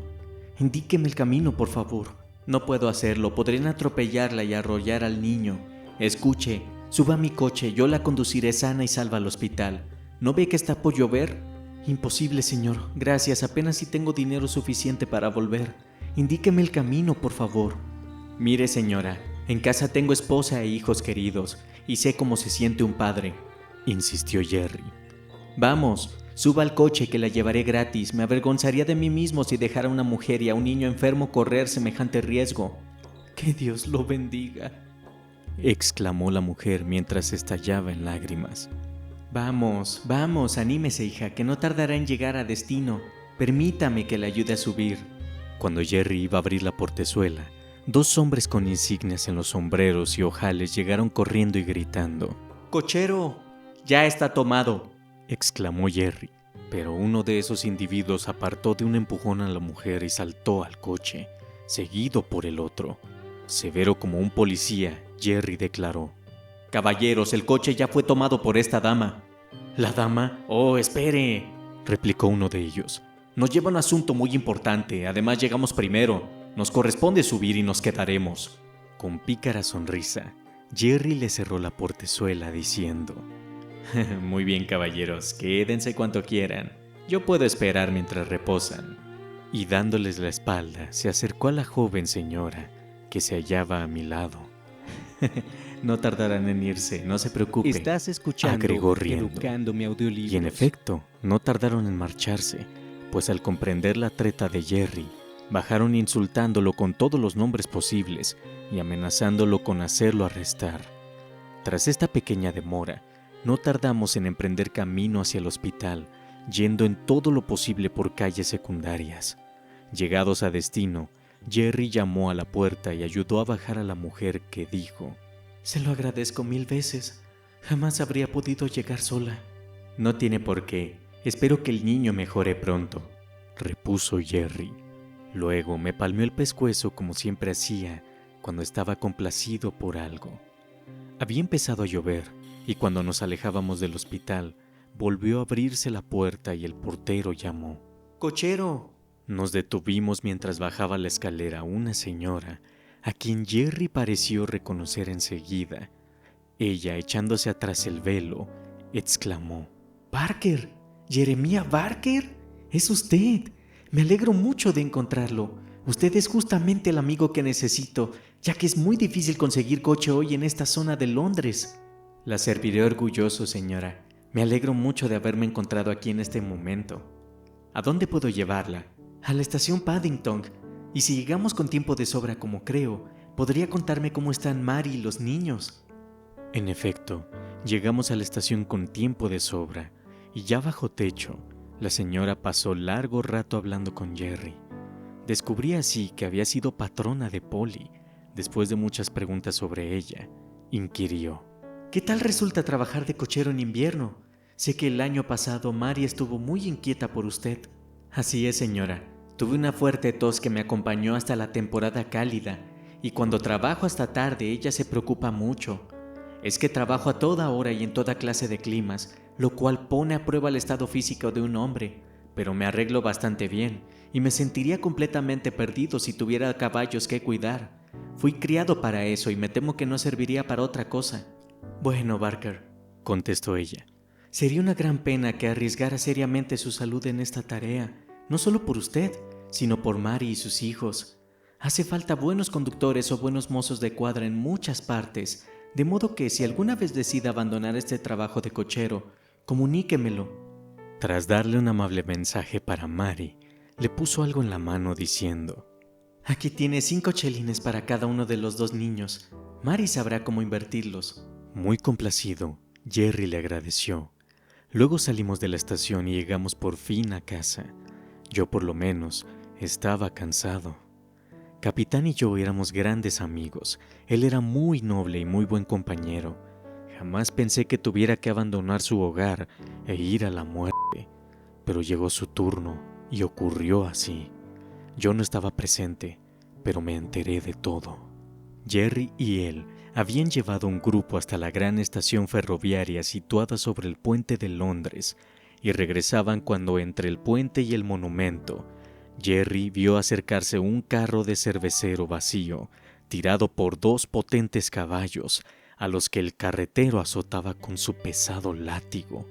Indíqueme el camino, por favor». «No puedo hacerlo, podrían atropellarla y arrollar al niño. Escuche, suba a mi coche, yo la conduciré sana y salva al hospital. ¿No ve que está por llover?» «Imposible, señor, gracias, apenas si tengo dinero suficiente para volver. Indíqueme el camino, por favor». «Mire, señora, en casa tengo esposa e hijos queridos, y sé cómo se siente un padre», insistió Jerry. «Vamos, suba al coche que la llevaré gratis. Me avergonzaría de mí mismo si dejara a una mujer y a un niño enfermo correr semejante riesgo». «Que Dios lo bendiga», exclamó la mujer mientras estallaba en lágrimas. «Vamos, vamos, anímese, hija, que no tardará en llegar a destino. Permítame que le ayude a subir». Cuando Jerry iba a abrir la portezuela, 2 hombres con insignias en los sombreros y ojales llegaron corriendo y gritando. «¡Cochero! ¡Ya está tomado!», exclamó Jerry. Pero uno de esos individuos apartó de un empujón a la mujer y saltó al coche, seguido por el otro. Severo como un policía, Jerry declaró: «Caballeros, el coche ya fue tomado por esta dama». «¿La dama? Oh, espere», replicó uno de ellos. «Nos lleva un asunto muy importante, además llegamos primero. Nos corresponde subir y nos quedaremos». Con pícara sonrisa, Jerry le cerró la portezuela diciendo: Muy bien, caballeros, quédense cuanto quieran. Yo puedo esperar mientras reposan. Y dándoles la espalda, se acercó a la joven señora, que se hallaba a mi lado. No tardarán en irse, no se preocupe. Estás escuchando agregó riendo. Educándome Audiolibros. Y en efecto, no tardaron en marcharse, pues al comprender la treta de Jerry, bajaron insultándolo con todos los nombres posibles y amenazándolo con hacerlo arrestar. Tras esta pequeña demora, no tardamos en emprender camino hacia el hospital, yendo en todo lo posible por calles secundarias. Llegados a destino, Jerry llamó a la puerta y ayudó a bajar a la mujer, que dijo: «Se lo agradezco 1000 veces. Jamás habría podido llegar sola». «No tiene por qué. Espero que el niño mejore pronto», repuso Jerry. Luego me palmeó el pescuezo como siempre hacía cuando estaba complacido por algo. Había empezado a llover y cuando nos alejábamos del hospital, volvió a abrirse la puerta y el portero llamó: «¡Cochero!». Nos detuvimos mientras bajaba la escalera una señora, a quien Jerry pareció reconocer enseguida. Ella, echándose atrás el velo, exclamó: «¡Barker! ¿Jeremiah Barker? ¡Es usted! Me alegro mucho de encontrarlo. Usted es justamente el amigo que necesito, ya que es muy difícil conseguir coche hoy en esta zona de Londres». «La serviré orgulloso, señora. Me alegro mucho de haberme encontrado aquí en este momento. ¿A dónde puedo llevarla?» «A la estación Paddington. Y si llegamos con tiempo de sobra, como creo, ¿podría contarme cómo están Mary y los niños?». En efecto, llegamos a la estación con tiempo de sobra, y ya bajo techo, la señora pasó largo rato hablando con Jerry. Descubrí así que había sido patrona de Polly. Después de muchas preguntas sobre ella, inquirió: «¿Qué tal resulta trabajar de cochero en invierno? Sé que el año pasado Mary estuvo muy inquieta por usted». «Así es, señora. Tuve una fuerte tos que me acompañó hasta la temporada cálida, y cuando trabajo hasta tarde ella se preocupa mucho. Es que trabajo a toda hora y en toda clase de climas, lo cual pone a prueba el estado físico de un hombre, pero me arreglo bastante bien, y me sentiría completamente perdido si tuviera caballos que cuidar. Fui criado para eso y me temo que no serviría para otra cosa». «Bueno, Barker», contestó ella, «sería una gran pena que arriesgara seriamente su salud en esta tarea, no solo por usted, sino por Mary y sus hijos. Hace falta buenos conductores o buenos mozos de cuadra en muchas partes, de modo que si alguna vez decide abandonar este trabajo de cochero, comuníquemelo». Tras darle un amable mensaje para Mary, le puso algo en la mano diciendo: «Aquí tiene 5 chelines para cada uno de los 2 niños. Mary sabrá cómo invertirlos». Muy complacido, Jerry le agradeció. Luego salimos de la estación y llegamos por fin a casa. Yo, por lo menos, estaba cansado. Capitán y yo éramos grandes amigos. Él era muy noble y muy buen compañero. Jamás pensé que tuviera que abandonar su hogar e ir a la muerte. Pero llegó su turno y ocurrió así. Yo no estaba presente, pero me enteré de todo. Jerry y él habían llevado un grupo hasta la gran estación ferroviaria situada sobre el puente de Londres y regresaban cuando entre el puente y el monumento, Jerry vio acercarse un carro de cervecero vacío, tirado por 2 potentes caballos, a los que el carretero azotaba con su pesado látigo.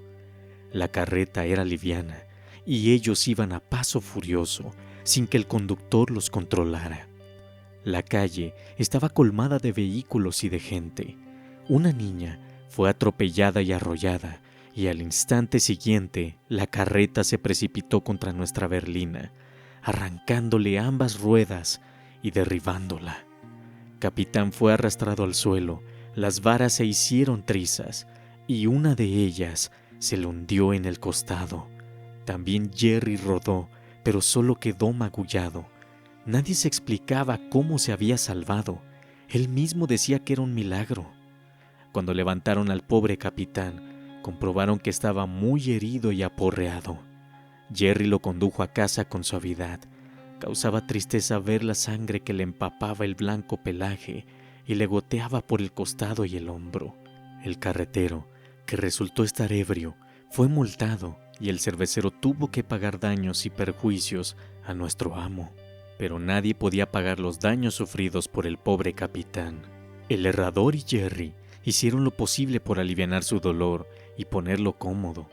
La carreta era liviana, y ellos iban a paso furioso, sin que el conductor los controlara. La calle estaba colmada de vehículos y de gente. Una niña fue atropellada y arrollada, y al instante siguiente la carreta se precipitó contra nuestra berlina, arrancándole ambas ruedas y derribándola. Capitán fue arrastrado al suelo, las varas se hicieron trizas, y una de ellas se le hundió en el costado. También Jerry rodó, pero solo quedó magullado. Nadie se explicaba cómo se había salvado. Él mismo decía que era un milagro. Cuando levantaron al pobre capitán, comprobaron que estaba muy herido y aporreado. Jerry lo condujo a casa con suavidad. Causaba tristeza ver la sangre que le empapaba el blanco pelaje y le goteaba por el costado y el hombro. El carretero, que resultó estar ebrio, fue multado y el cervecero tuvo que pagar daños y perjuicios a nuestro amo. Pero nadie podía pagar los daños sufridos por el pobre capitán. El herrador y Jerry Hicieron lo posible por alivianar su dolor y ponerlo cómodo.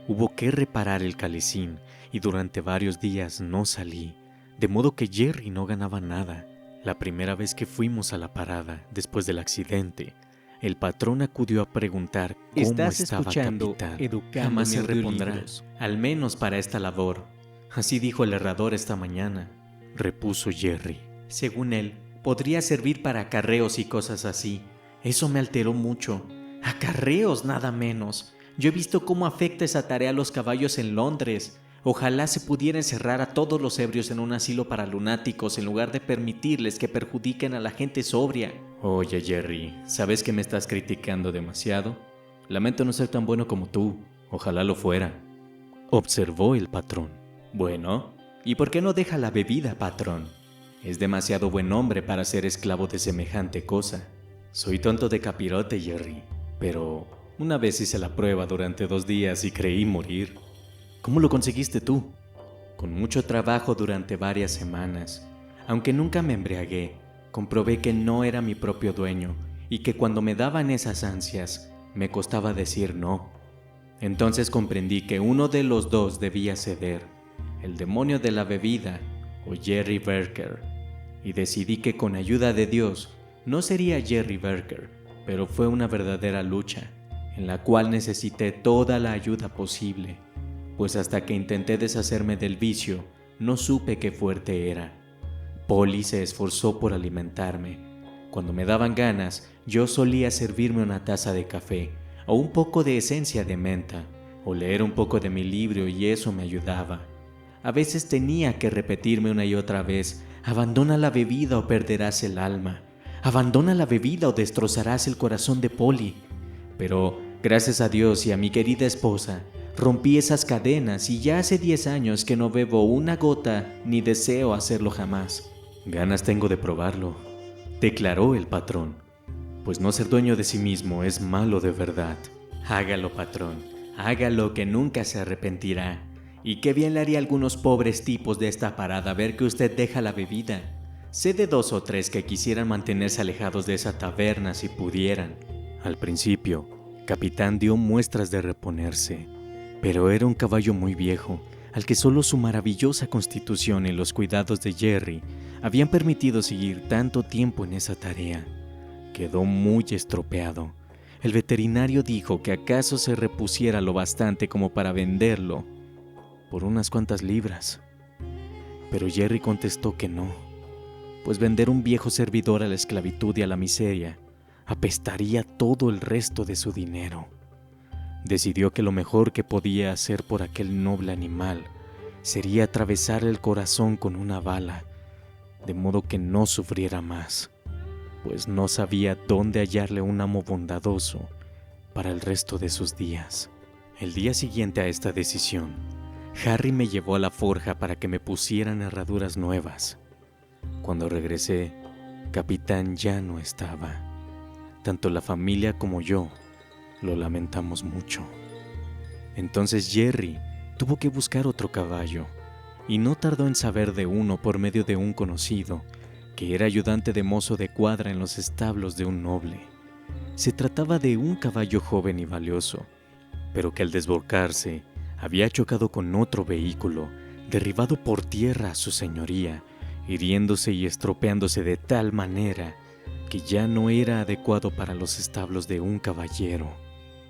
Hubo que reparar el calesín y durante varios días no salí, de modo que Jerry no ganaba nada. La primera vez que fuimos a la parada, después del accidente, el patrón acudió a preguntar cómo Estás estaba escuchando Capitán. Educando Jamás se en repondrá, Audiolibros. al menos para esta labor. Así dijo el herrador esta mañana, repuso Jerry. Según él, podría servir para acarreos y cosas así. Eso me alteró mucho. Acarreos, nada menos. Yo he visto cómo afecta esa tarea a los caballos en Londres. Ojalá se pudiera encerrar a todos los ebrios en un asilo para lunáticos en lugar de permitirles que perjudiquen a la gente sobria. Oye, Jerry, ¿sabes que me estás criticando demasiado? Lamento no ser tan bueno como tú. Ojalá lo fuera, observó el patrón. Bueno, ¿y por qué no deja la bebida, patrón? Es demasiado buen hombre para ser esclavo de semejante cosa. Soy tonto de capirote, Jerry, pero una vez hice la prueba durante 2 días y creí morir. ¿Cómo lo conseguiste tú? Con mucho trabajo durante varias semanas. Aunque nunca me embriagué, comprobé que no era mi propio dueño y que cuando me daban esas ansias, me costaba decir no. Entonces comprendí que uno de los dos debía ceder, el demonio de la bebida o Jerry Barker, y decidí que con ayuda de Dios no sería Jerry Barker, pero fue una verdadera lucha, en la cual necesité toda la ayuda posible, pues hasta que intenté deshacerme del vicio, no supe qué fuerte era. Polly se esforzó por alimentarme. Cuando me daban ganas, yo solía servirme una taza de café o un poco de esencia de menta, o leer un poco de mi libro y eso me ayudaba. A veces tenía que repetirme una y otra vez: abandona la bebida o perderás el alma. Abandona la bebida o destrozarás el corazón de Polly. Pero, gracias a Dios y a mi querida esposa, rompí esas cadenas y ya hace 10 años que no bebo una gota ni deseo hacerlo jamás. Ganas tengo de probarlo, declaró el patrón, pues no ser dueño de sí mismo es malo de verdad. Hágalo, patrón, hágalo, que nunca se arrepentirá. Y qué bien le haría a algunos pobres tipos de esta parada ver que usted deja la bebida. Sé de 2 o 3 que quisieran mantenerse alejados de esa taberna si pudieran. Al principio, Capitán dio muestras de reponerse, pero era un caballo muy viejo, al que solo su maravillosa constitución y los cuidados de Jerry habían permitido seguir tanto tiempo en esa tarea. Quedó muy estropeado. El veterinario dijo que acaso se repusiera lo bastante como para venderlo por unas cuantas libras. Pero Jerry contestó que no, pues vender un viejo servidor a la esclavitud y a la miseria apestaría todo el resto de su dinero. Decidió que lo mejor que podía hacer por aquel noble animal sería atravesar el corazón con una bala, de modo que no sufriera más, pues no sabía dónde hallarle un amo bondadoso para el resto de sus días. El día siguiente a esta decisión, Harry me llevó a la forja para que me pusieran herraduras nuevas. Cuando regresé, Capitán ya no estaba. Tanto la familia como yo lo lamentamos mucho. Entonces Jerry tuvo que buscar otro caballo, y no tardó en saber de uno por medio de un conocido, que era ayudante de mozo de cuadra en los establos de un noble. Se trataba de un caballo joven y valioso, pero que al desbocarse había chocado con otro vehículo, derribado por tierra a su señoría, hiriéndose y estropeándose de tal manera que ya no era adecuado para los establos de un caballero.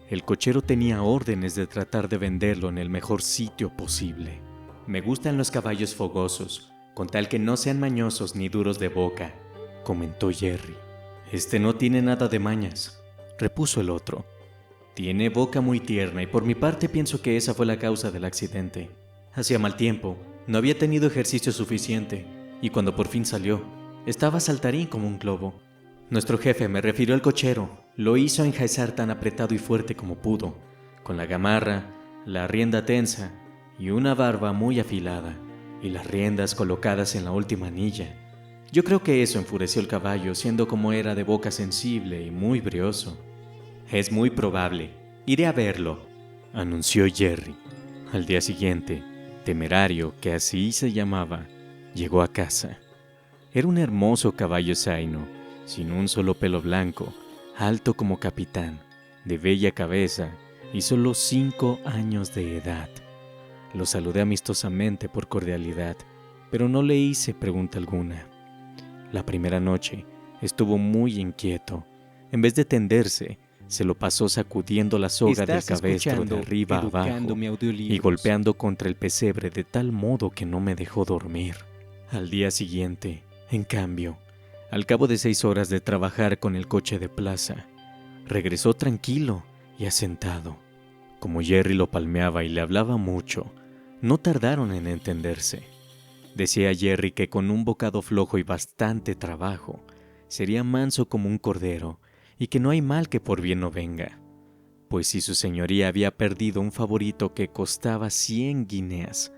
El cochero tenía órdenes de tratar de venderlo en el mejor sitio posible. Me gustan los caballos fogosos, con tal que no sean mañosos ni duros de boca, comentó Jerry. Este no tiene nada de mañas, repuso el otro. Tiene boca muy tierna y por mi parte pienso que esa fue la causa del accidente. Hacía mal tiempo, no había tenido ejercicio suficiente y cuando por fin salió, estaba saltarín como un globo. Nuestro jefe, me refirió al cochero, lo hizo enjaezar tan apretado y fuerte como pudo, con la gamarra, la rienda tensa y una barba muy afilada, y las riendas colocadas en la última anilla. Yo creo que eso enfureció el caballo, siendo como era de boca sensible y muy brioso. Es muy probable, iré a verlo, anunció Jerry. Al día siguiente, Temerario, que así se llamaba, llegó a casa. Era un hermoso caballo zaino, sin un solo pelo blanco, alto como capitán, de bella cabeza y solo 5 años de edad. Lo saludé amistosamente por cordialidad, pero no le hice pregunta alguna. La primera noche estuvo muy inquieto. En vez de tenderse, se lo pasó sacudiendo la soga del cabestro de arriba a abajo y golpeando contra el pesebre de tal modo que no me dejó dormir. Al día siguiente, en cambio, al cabo de 6 horas de trabajar con el coche de plaza, regresó tranquilo y asentado. Como Jerry lo palmeaba y le hablaba mucho, no tardaron en entenderse. Decía Jerry que con un bocado flojo y bastante trabajo, sería manso como un cordero y que no hay mal que por bien no venga. Pues si su señoría había perdido un favorito que costaba 100 guineas,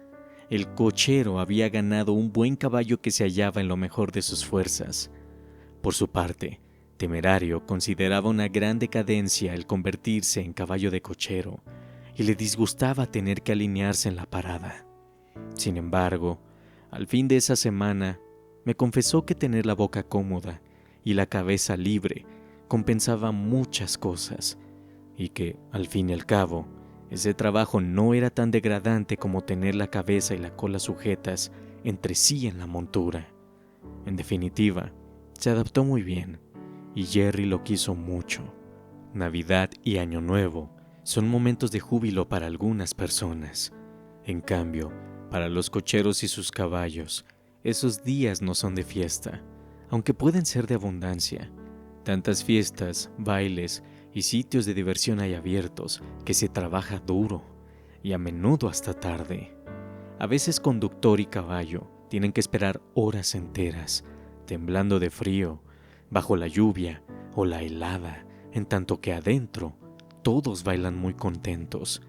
el cochero había ganado un buen caballo que se hallaba en lo mejor de sus fuerzas. Por su parte, Temerario consideraba una gran decadencia el convertirse en caballo de cochero y le disgustaba tener que alinearse en la parada. Sin embargo, al fin de esa semana, me confesó que tener la boca cómoda y la cabeza libre compensaba muchas cosas y que, al fin y al cabo, ese trabajo no era tan degradante como tener la cabeza y la cola sujetas entre sí en la montura. En definitiva, se adaptó muy bien y Jerry lo quiso mucho. Navidad y Año Nuevo son momentos de júbilo para algunas personas. En cambio, para los cocheros y sus caballos, esos días no son de fiesta, aunque pueden ser de abundancia. Tantas fiestas, bailes y sitios de diversión hay abiertos que se trabaja duro y a menudo hasta tarde. A veces conductor y caballo tienen que esperar horas enteras, temblando de frío, bajo la lluvia o la helada, en tanto que adentro todos bailan muy contentos.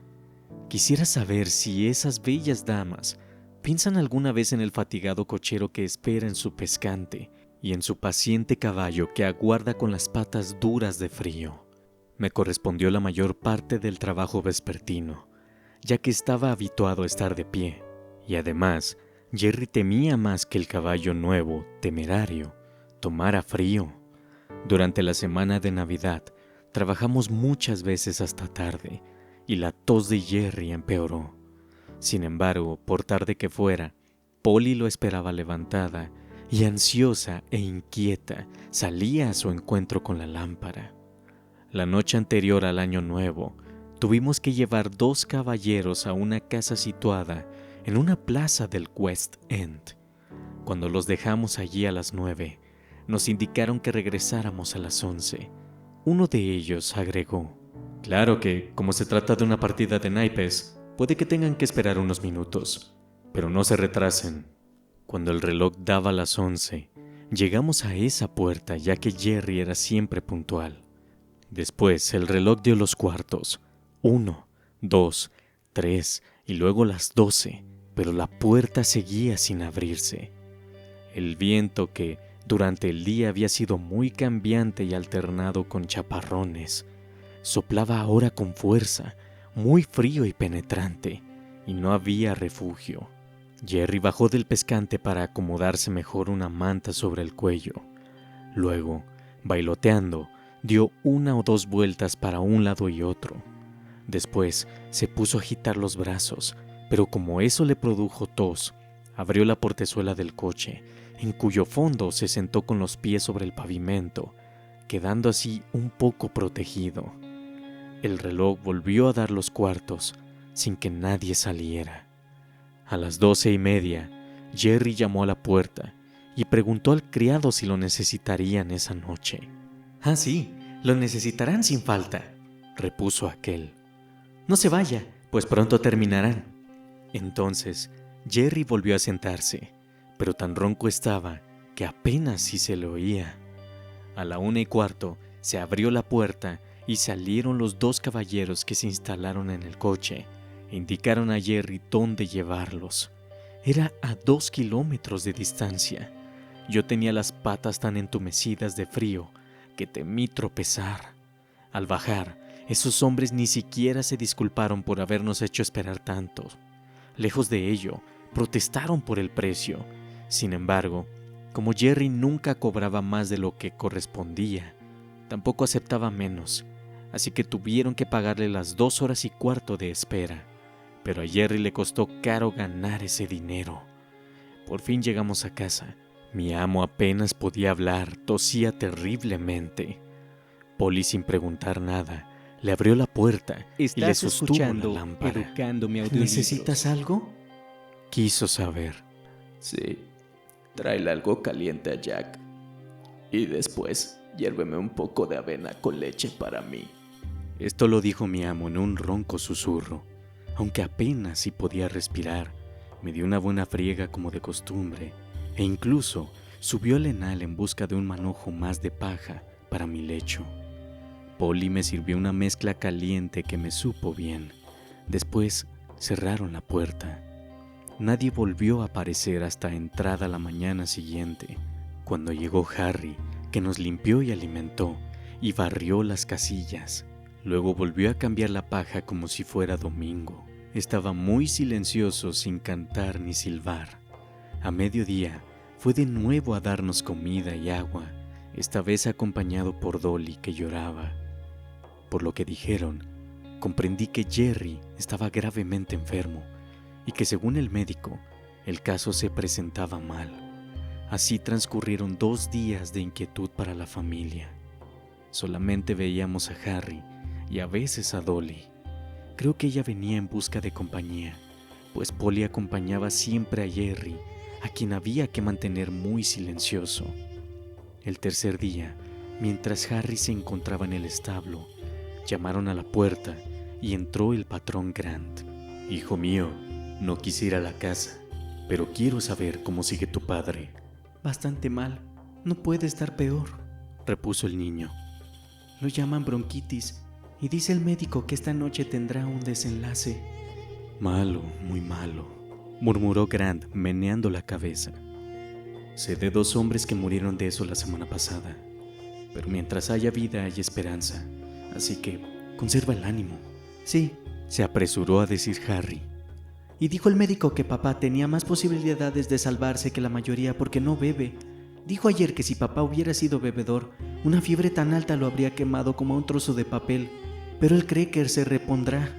Quisiera saber si esas bellas damas piensan alguna vez en el fatigado cochero que espera en su pescante y en su paciente caballo que aguarda con las patas duras de frío. Me correspondió la mayor parte del trabajo vespertino, ya que estaba habituado a estar de pie, y además Jerry temía más que el caballo nuevo, Temerario, tomara frío. Durante la semana de Navidad trabajamos muchas veces hasta tarde, y la tos de Jerry empeoró. Sin embargo, por tarde que fuera, Polly lo esperaba levantada y ansiosa e inquieta salía a su encuentro con la lámpara. La noche anterior al Año Nuevo, tuvimos que llevar 2 caballeros a una casa situada en una plaza del West End. Cuando los dejamos allí a las 9, nos indicaron que regresáramos a las 11. Uno de ellos agregó: «Claro que, como se trata de una partida de naipes, puede que tengan que esperar unos minutos, pero no se retrasen». Cuando el reloj daba las 11, llegamos a esa puerta ya que Jerry era siempre puntual. Después el reloj dio los cuartos, 1, 2, 3 y luego las 12, pero la puerta seguía sin abrirse. El viento, que durante el día había sido muy cambiante y alternado con chaparrones, soplaba ahora con fuerza, muy frío y penetrante, y no había refugio. Jerry bajó del pescante para acomodarse mejor una manta sobre el cuello. Luego, bailoteando, dio 1 o 2 vueltas para un lado y otro. Después se puso a agitar los brazos, pero como eso le produjo tos, abrió la portezuela del coche, en cuyo fondo se sentó con los pies sobre el pavimento, quedando así un poco protegido. El reloj volvió a dar los cuartos, sin que nadie saliera. A las 12:30, Jerry llamó a la puerta y preguntó al criado si lo necesitarían esa noche. «Ah, sí, lo necesitarán sin falta», repuso aquel. «No se vaya, pues pronto terminarán». Entonces, Jerry volvió a sentarse, pero tan ronco estaba que apenas si se le oía. A la 1:15 se abrió la puerta y salieron los 2 caballeros que se instalaron en el coche e indicaron a Jerry dónde llevarlos. Era a 2 kilómetros de distancia. Yo tenía las patas tan entumecidas de frío que temí tropezar. Al bajar, esos hombres ni siquiera se disculparon por habernos hecho esperar tanto. Lejos de ello, protestaron por el precio. Sin embargo, como Jerry nunca cobraba más de lo que correspondía, Tampoco aceptaba menos, así que tuvieron que pagarle las 2 horas y cuarto de espera. Pero a Jerry le costó caro ganar ese dinero. Por fin llegamos a casa. Mi amo apenas podía hablar, tosía terriblemente. Polly, sin preguntar nada, le abrió la puerta y le sostuvo la lámpara. Educándome Audiolibros. ¿Necesitas algo?, quiso saber. Sí, tráele algo caliente a Jack. Y después, hiérveme un poco de avena con leche para mí. Esto lo dijo mi amo en un ronco susurro. Aunque apenas si podía respirar, me dio una buena friega como de costumbre, e incluso subió al enal en busca de un manojo más de paja para mi lecho. Polly me sirvió una mezcla caliente que me supo bien. Después cerraron la puerta. Nadie volvió a aparecer hasta entrada la mañana siguiente, cuando llegó Harry, que nos limpió y alimentó, y barrió las casillas. Luego volvió a cambiar la paja como si fuera domingo. Estaba muy silencioso, sin cantar ni silbar. A mediodía fue de nuevo a darnos comida y agua, esta vez acompañado por Dolly, que lloraba. Por lo que dijeron, comprendí que Jerry estaba gravemente enfermo y que, según el médico, el caso se presentaba mal. Así transcurrieron 2 días de inquietud para la familia. Solamente veíamos a Harry y a veces a Dolly. Creo que ella venía en busca de compañía, pues Polly acompañaba siempre a Jerry, a quien había que mantener muy silencioso. El tercer día, mientras Harry se encontraba en el establo, llamaron a la puerta y entró el patrón Grant. «Hijo mío, no quise ir a la casa, pero quiero saber cómo sigue tu padre». «Bastante mal, no puede estar peor», repuso el niño. «Lo llaman bronquitis y dice el médico que esta noche tendrá un desenlace». «Malo, muy malo», murmuró Grant meneando la cabeza. «Sé de 2 hombres que murieron de eso la semana pasada, pero mientras haya vida hay esperanza, así que conserva el ánimo». «Sí», se apresuró a decir Harry. «Y dijo el médico que papá tenía más posibilidades de salvarse que la mayoría porque no bebe. Dijo ayer que si papá hubiera sido bebedor, una fiebre tan alta lo habría quemado como un trozo de papel, pero él cree que se repondrá.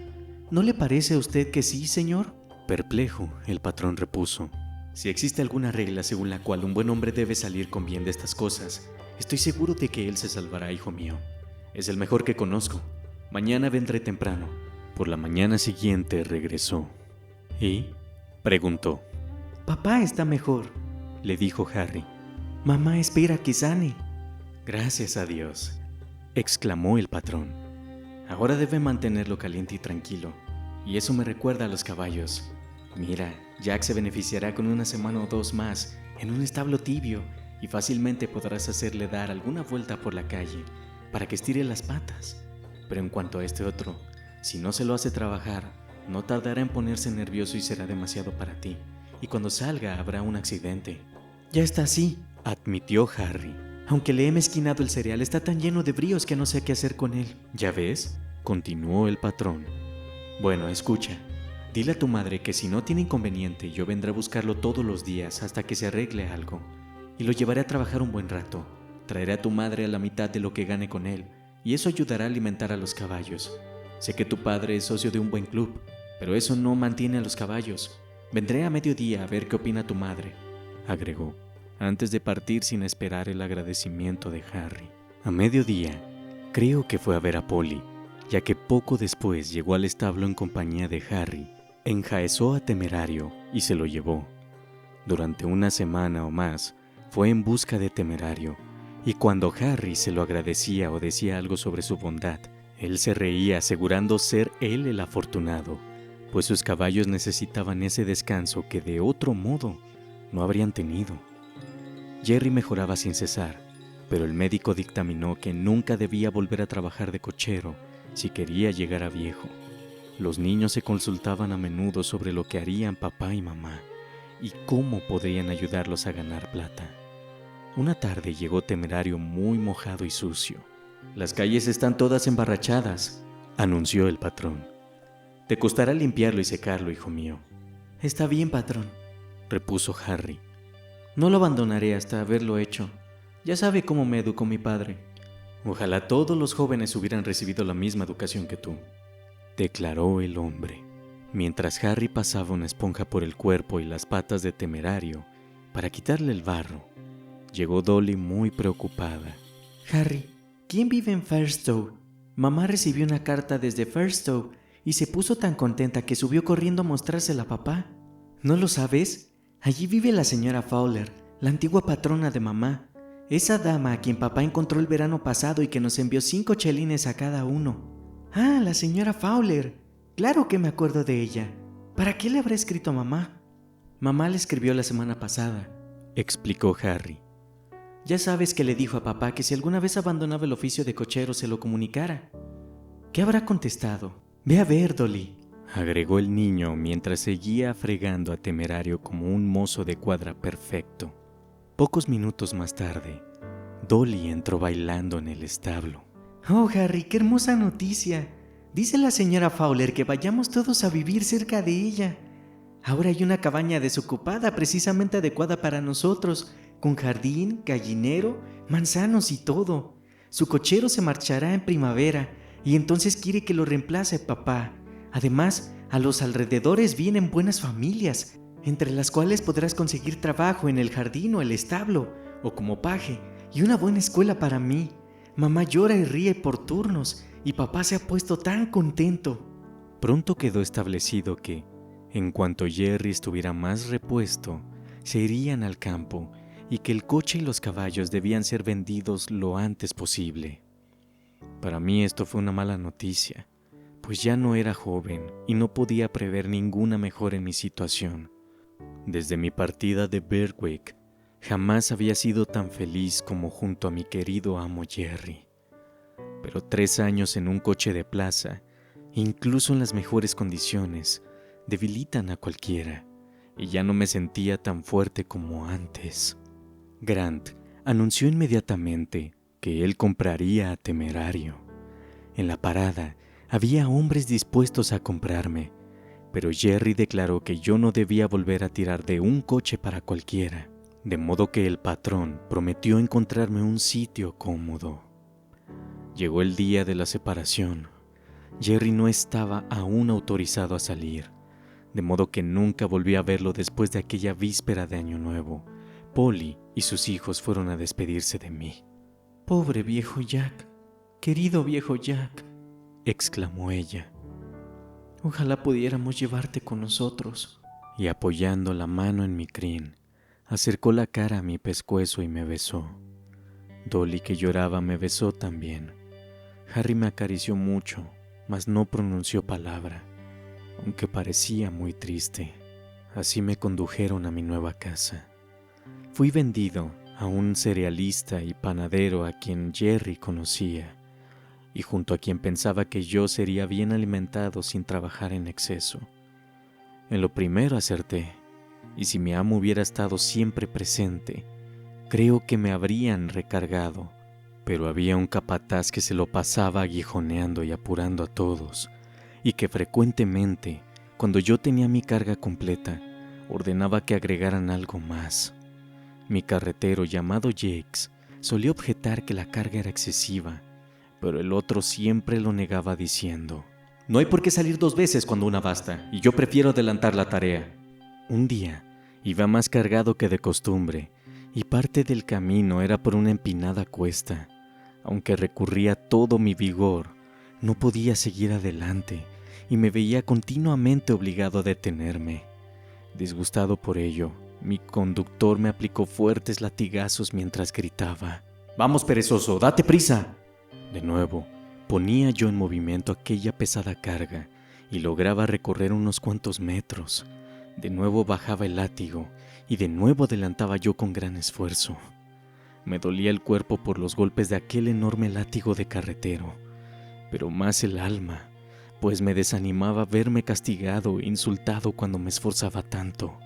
¿No le parece a usted que sí, señor?». Perplejo, el patrón repuso. «Si existe alguna regla según la cual un buen hombre debe salir con bien de estas cosas, estoy seguro de que él se salvará, hijo mío. Es el mejor que conozco. Mañana vendré temprano». Por la mañana siguiente regresó. «¿Y?», preguntó. «Papá está mejor», le dijo Harry. «Mamá espera que sane». «Gracias a Dios», exclamó el patrón. «Ahora debe mantenerlo caliente y tranquilo. Y eso me recuerda a los caballos. Mira, Jack se beneficiará con 1 semana o 2 más en un establo tibio y fácilmente podrás hacerle dar alguna vuelta por la calle para que estire las patas. Pero en cuanto a este otro, si no se lo hace trabajar, no tardará en ponerse nervioso y será demasiado para ti. Y cuando salga habrá un accidente». «Ya está así», admitió Harry. «Aunque le he mezquinado el cereal, está tan lleno de bríos que no sé qué hacer con él». «¿Ya ves?», continuó el patrón. «Bueno, escucha. Dile a tu madre que si no tiene inconveniente, yo vendré a buscarlo todos los días hasta que se arregle algo. Y lo llevaré a trabajar un buen rato. Traeré a tu madre a la mitad de lo que gane con él, y eso ayudará a alimentar a los caballos. Sé que tu padre es socio de un buen club, pero eso no mantiene a los caballos. Vendré a mediodía a ver qué opina tu madre», agregó, antes de partir sin esperar el agradecimiento de Harry. A mediodía, creo que fue a ver a Polly, ya que poco después llegó al establo en compañía de Harry, enjaezó a Temerario y se lo llevó. Durante 1 semana o más, fue en busca de Temerario, y cuando Harry se lo agradecía o decía algo sobre su bondad, él se reía asegurando ser él el afortunado, pues sus caballos necesitaban ese descanso que de otro modo no habrían tenido. Jerry mejoraba sin cesar, pero el médico dictaminó que nunca debía volver a trabajar de cochero si quería llegar a viejo. Los niños se consultaban a menudo sobre lo que harían papá y mamá y cómo podrían ayudarlos a ganar plata. Una tarde llegó Temerario muy mojado y sucio. «Las calles están todas embarrachadas», anunció el patrón. «Te costará limpiarlo y secarlo, hijo mío». «Está bien, patrón», repuso Harry. «No lo abandonaré hasta haberlo hecho. Ya sabe cómo me educó mi padre». Ojalá todos los jóvenes hubieran recibido la misma educación que tú, declaró el hombre, mientras Harry pasaba una esponja por el cuerpo y las patas de Temerario para quitarle el barro. Llegó Dolly muy preocupada. Harry, ¿quién vive en Fairstowe? Mamá recibió una carta desde Fairstowe y se puso tan contenta que subió corriendo a mostrársela a papá. ¿No lo sabes? Allí vive la señora Fowler, la antigua patrona de mamá. Esa dama a quien papá encontró el verano pasado y que nos envió 5 chelines a cada uno. Ah, la señora Fowler. Claro que me acuerdo de ella. ¿Para qué le habrá escrito a mamá? Mamá le escribió la semana pasada, explicó Harry. Ya sabes que le dijo a papá que si alguna vez abandonaba el oficio de cochero se lo comunicara. ¿Qué habrá contestado? Ve a ver, Dolly, agregó el niño mientras seguía fregando a Temerario como un mozo de cuadra perfecto. Pocos minutos más tarde, Dolly entró bailando en el establo. Oh, Harry, qué hermosa noticia. Dice la señora Fowler que vayamos todos a vivir cerca de ella. Ahora hay una cabaña desocupada precisamente adecuada para nosotros, con jardín, gallinero, manzanos y todo. Su cochero se marchará en primavera y entonces quiere que lo reemplace papá. Además, a los alrededores vienen buenas familias, entre las cuales podrás conseguir trabajo en el jardín o el establo, o como paje, y una buena escuela para mí. Mamá llora y ríe por turnos, y papá se ha puesto tan contento. Pronto quedó establecido que, en cuanto Jerry estuviera más repuesto, se irían al campo y que el coche y los caballos debían ser vendidos lo antes posible. Para mí esto fue una mala noticia, pues ya no era joven y no podía prever ninguna mejora en mi situación. Desde mi partida de Birtwick, jamás había sido tan feliz como junto a mi querido amo Jerry. Pero 3 años en un coche de plaza, incluso en las mejores condiciones, debilitan a cualquiera, y ya no me sentía tan fuerte como antes. Grant anunció inmediatamente que él compraría a Temerario. En la parada había hombres dispuestos a comprarme, pero Jerry declaró que yo no debía volver a tirar de un coche para cualquiera, de modo que el patrón prometió encontrarme un sitio cómodo. Llegó el día de la separación. Jerry no estaba aún autorizado a salir, de modo que nunca volví a verlo después de aquella víspera de Año Nuevo. Polly y sus hijos fueron a despedirse de mí. Pobre viejo Jack, querido viejo Jack, exclamó ella. Ojalá pudiéramos llevarte con nosotros. Y apoyando la mano en mi crin, acercó la cara a mi pescuezo y me besó. Dolly, que lloraba, me besó también. Harry me acarició mucho, mas no pronunció palabra, aunque parecía muy triste. Así me condujeron a mi nueva casa. Fui vendido a un cerealista y panadero a quien Jerry conocía, y junto a quien pensaba que yo sería bien alimentado sin trabajar en exceso. En lo primero acerté, y si mi amo hubiera estado siempre presente, creo que me habrían recargado, pero había un capataz que se lo pasaba aguijoneando y apurando a todos, y que frecuentemente, cuando yo tenía mi carga completa, ordenaba que agregaran algo más. Mi carretero, llamado Jakes, solía objetar que la carga era excesiva, pero el otro siempre lo negaba diciendo: no hay por qué salir 2 veces cuando una basta, y yo prefiero adelantar la tarea. Un día iba más cargado que de costumbre, y parte del camino era por una empinada cuesta. Aunque recurría todo mi vigor, no podía seguir adelante, y me veía continuamente obligado a detenerme. Disgustado por ello, mi conductor me aplicó fuertes latigazos mientras gritaba: ¡Vamos, perezoso, date prisa! De nuevo, ponía yo en movimiento aquella pesada carga y lograba recorrer unos cuantos metros. De nuevo bajaba el látigo y de nuevo adelantaba yo con gran esfuerzo. Me dolía el cuerpo por los golpes de aquel enorme látigo de carretero, pero más el alma, pues me desanimaba verme castigado e insultado cuando me esforzaba tanto.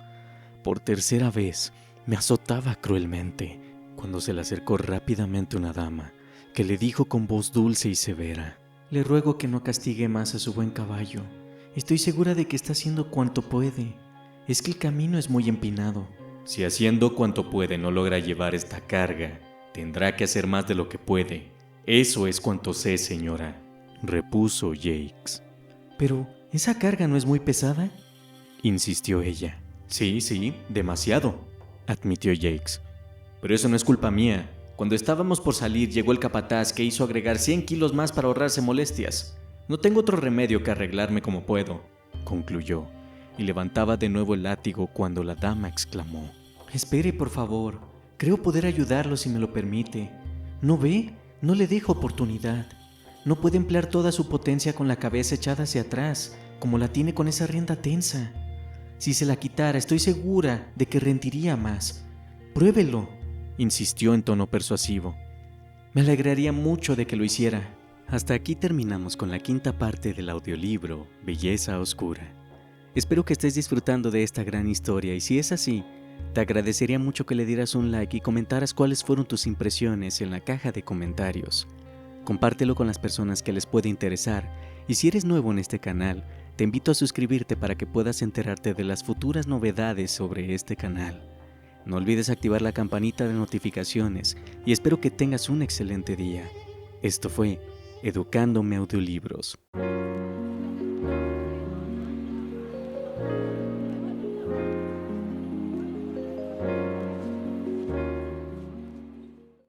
Por 3ª vez me azotaba cruelmente, cuando se le acercó rápidamente una dama, que le dijo con voz dulce y severa: le ruego que no castigue más a su buen caballo. Estoy segura de que está haciendo cuanto puede. Es que el camino es muy empinado. Si haciendo cuanto puede no logra llevar esta carga, tendrá que hacer más de lo que puede. Eso es cuanto sé, señora, repuso Jakes. Pero, ¿esa carga no es muy pesada? Insistió ella. Sí, demasiado, admitió Jakes. Pero eso no es culpa mía. Cuando estábamos por salir, llegó el capataz que hizo agregar 100 kilos más para ahorrarse molestias. No tengo otro remedio que arreglarme como puedo, concluyó, y levantaba de nuevo el látigo cuando la dama exclamó. Espere, por favor. Creo poder ayudarlo si me lo permite. ¿No ve? No le dejo oportunidad. No puede emplear toda su potencia con la cabeza echada hacia atrás, como la tiene con esa rienda tensa. Si se la quitara, estoy segura de que rendiría más. Pruébelo, insistió en tono persuasivo. Me alegraría mucho de que lo hiciera. Hasta aquí terminamos con la quinta parte del audiolibro Belleza Oscura. Espero que estés disfrutando de esta gran historia y si es así, te agradecería mucho que le dieras un like y comentaras cuáles fueron tus impresiones en la caja de comentarios. Compártelo con las personas que les puede interesar y si eres nuevo en este canal, te invito a suscribirte para que puedas enterarte de las futuras novedades sobre este canal. No olvides activar la campanita de notificaciones y espero que tengas un excelente día. Esto fue Educándome Audiolibros.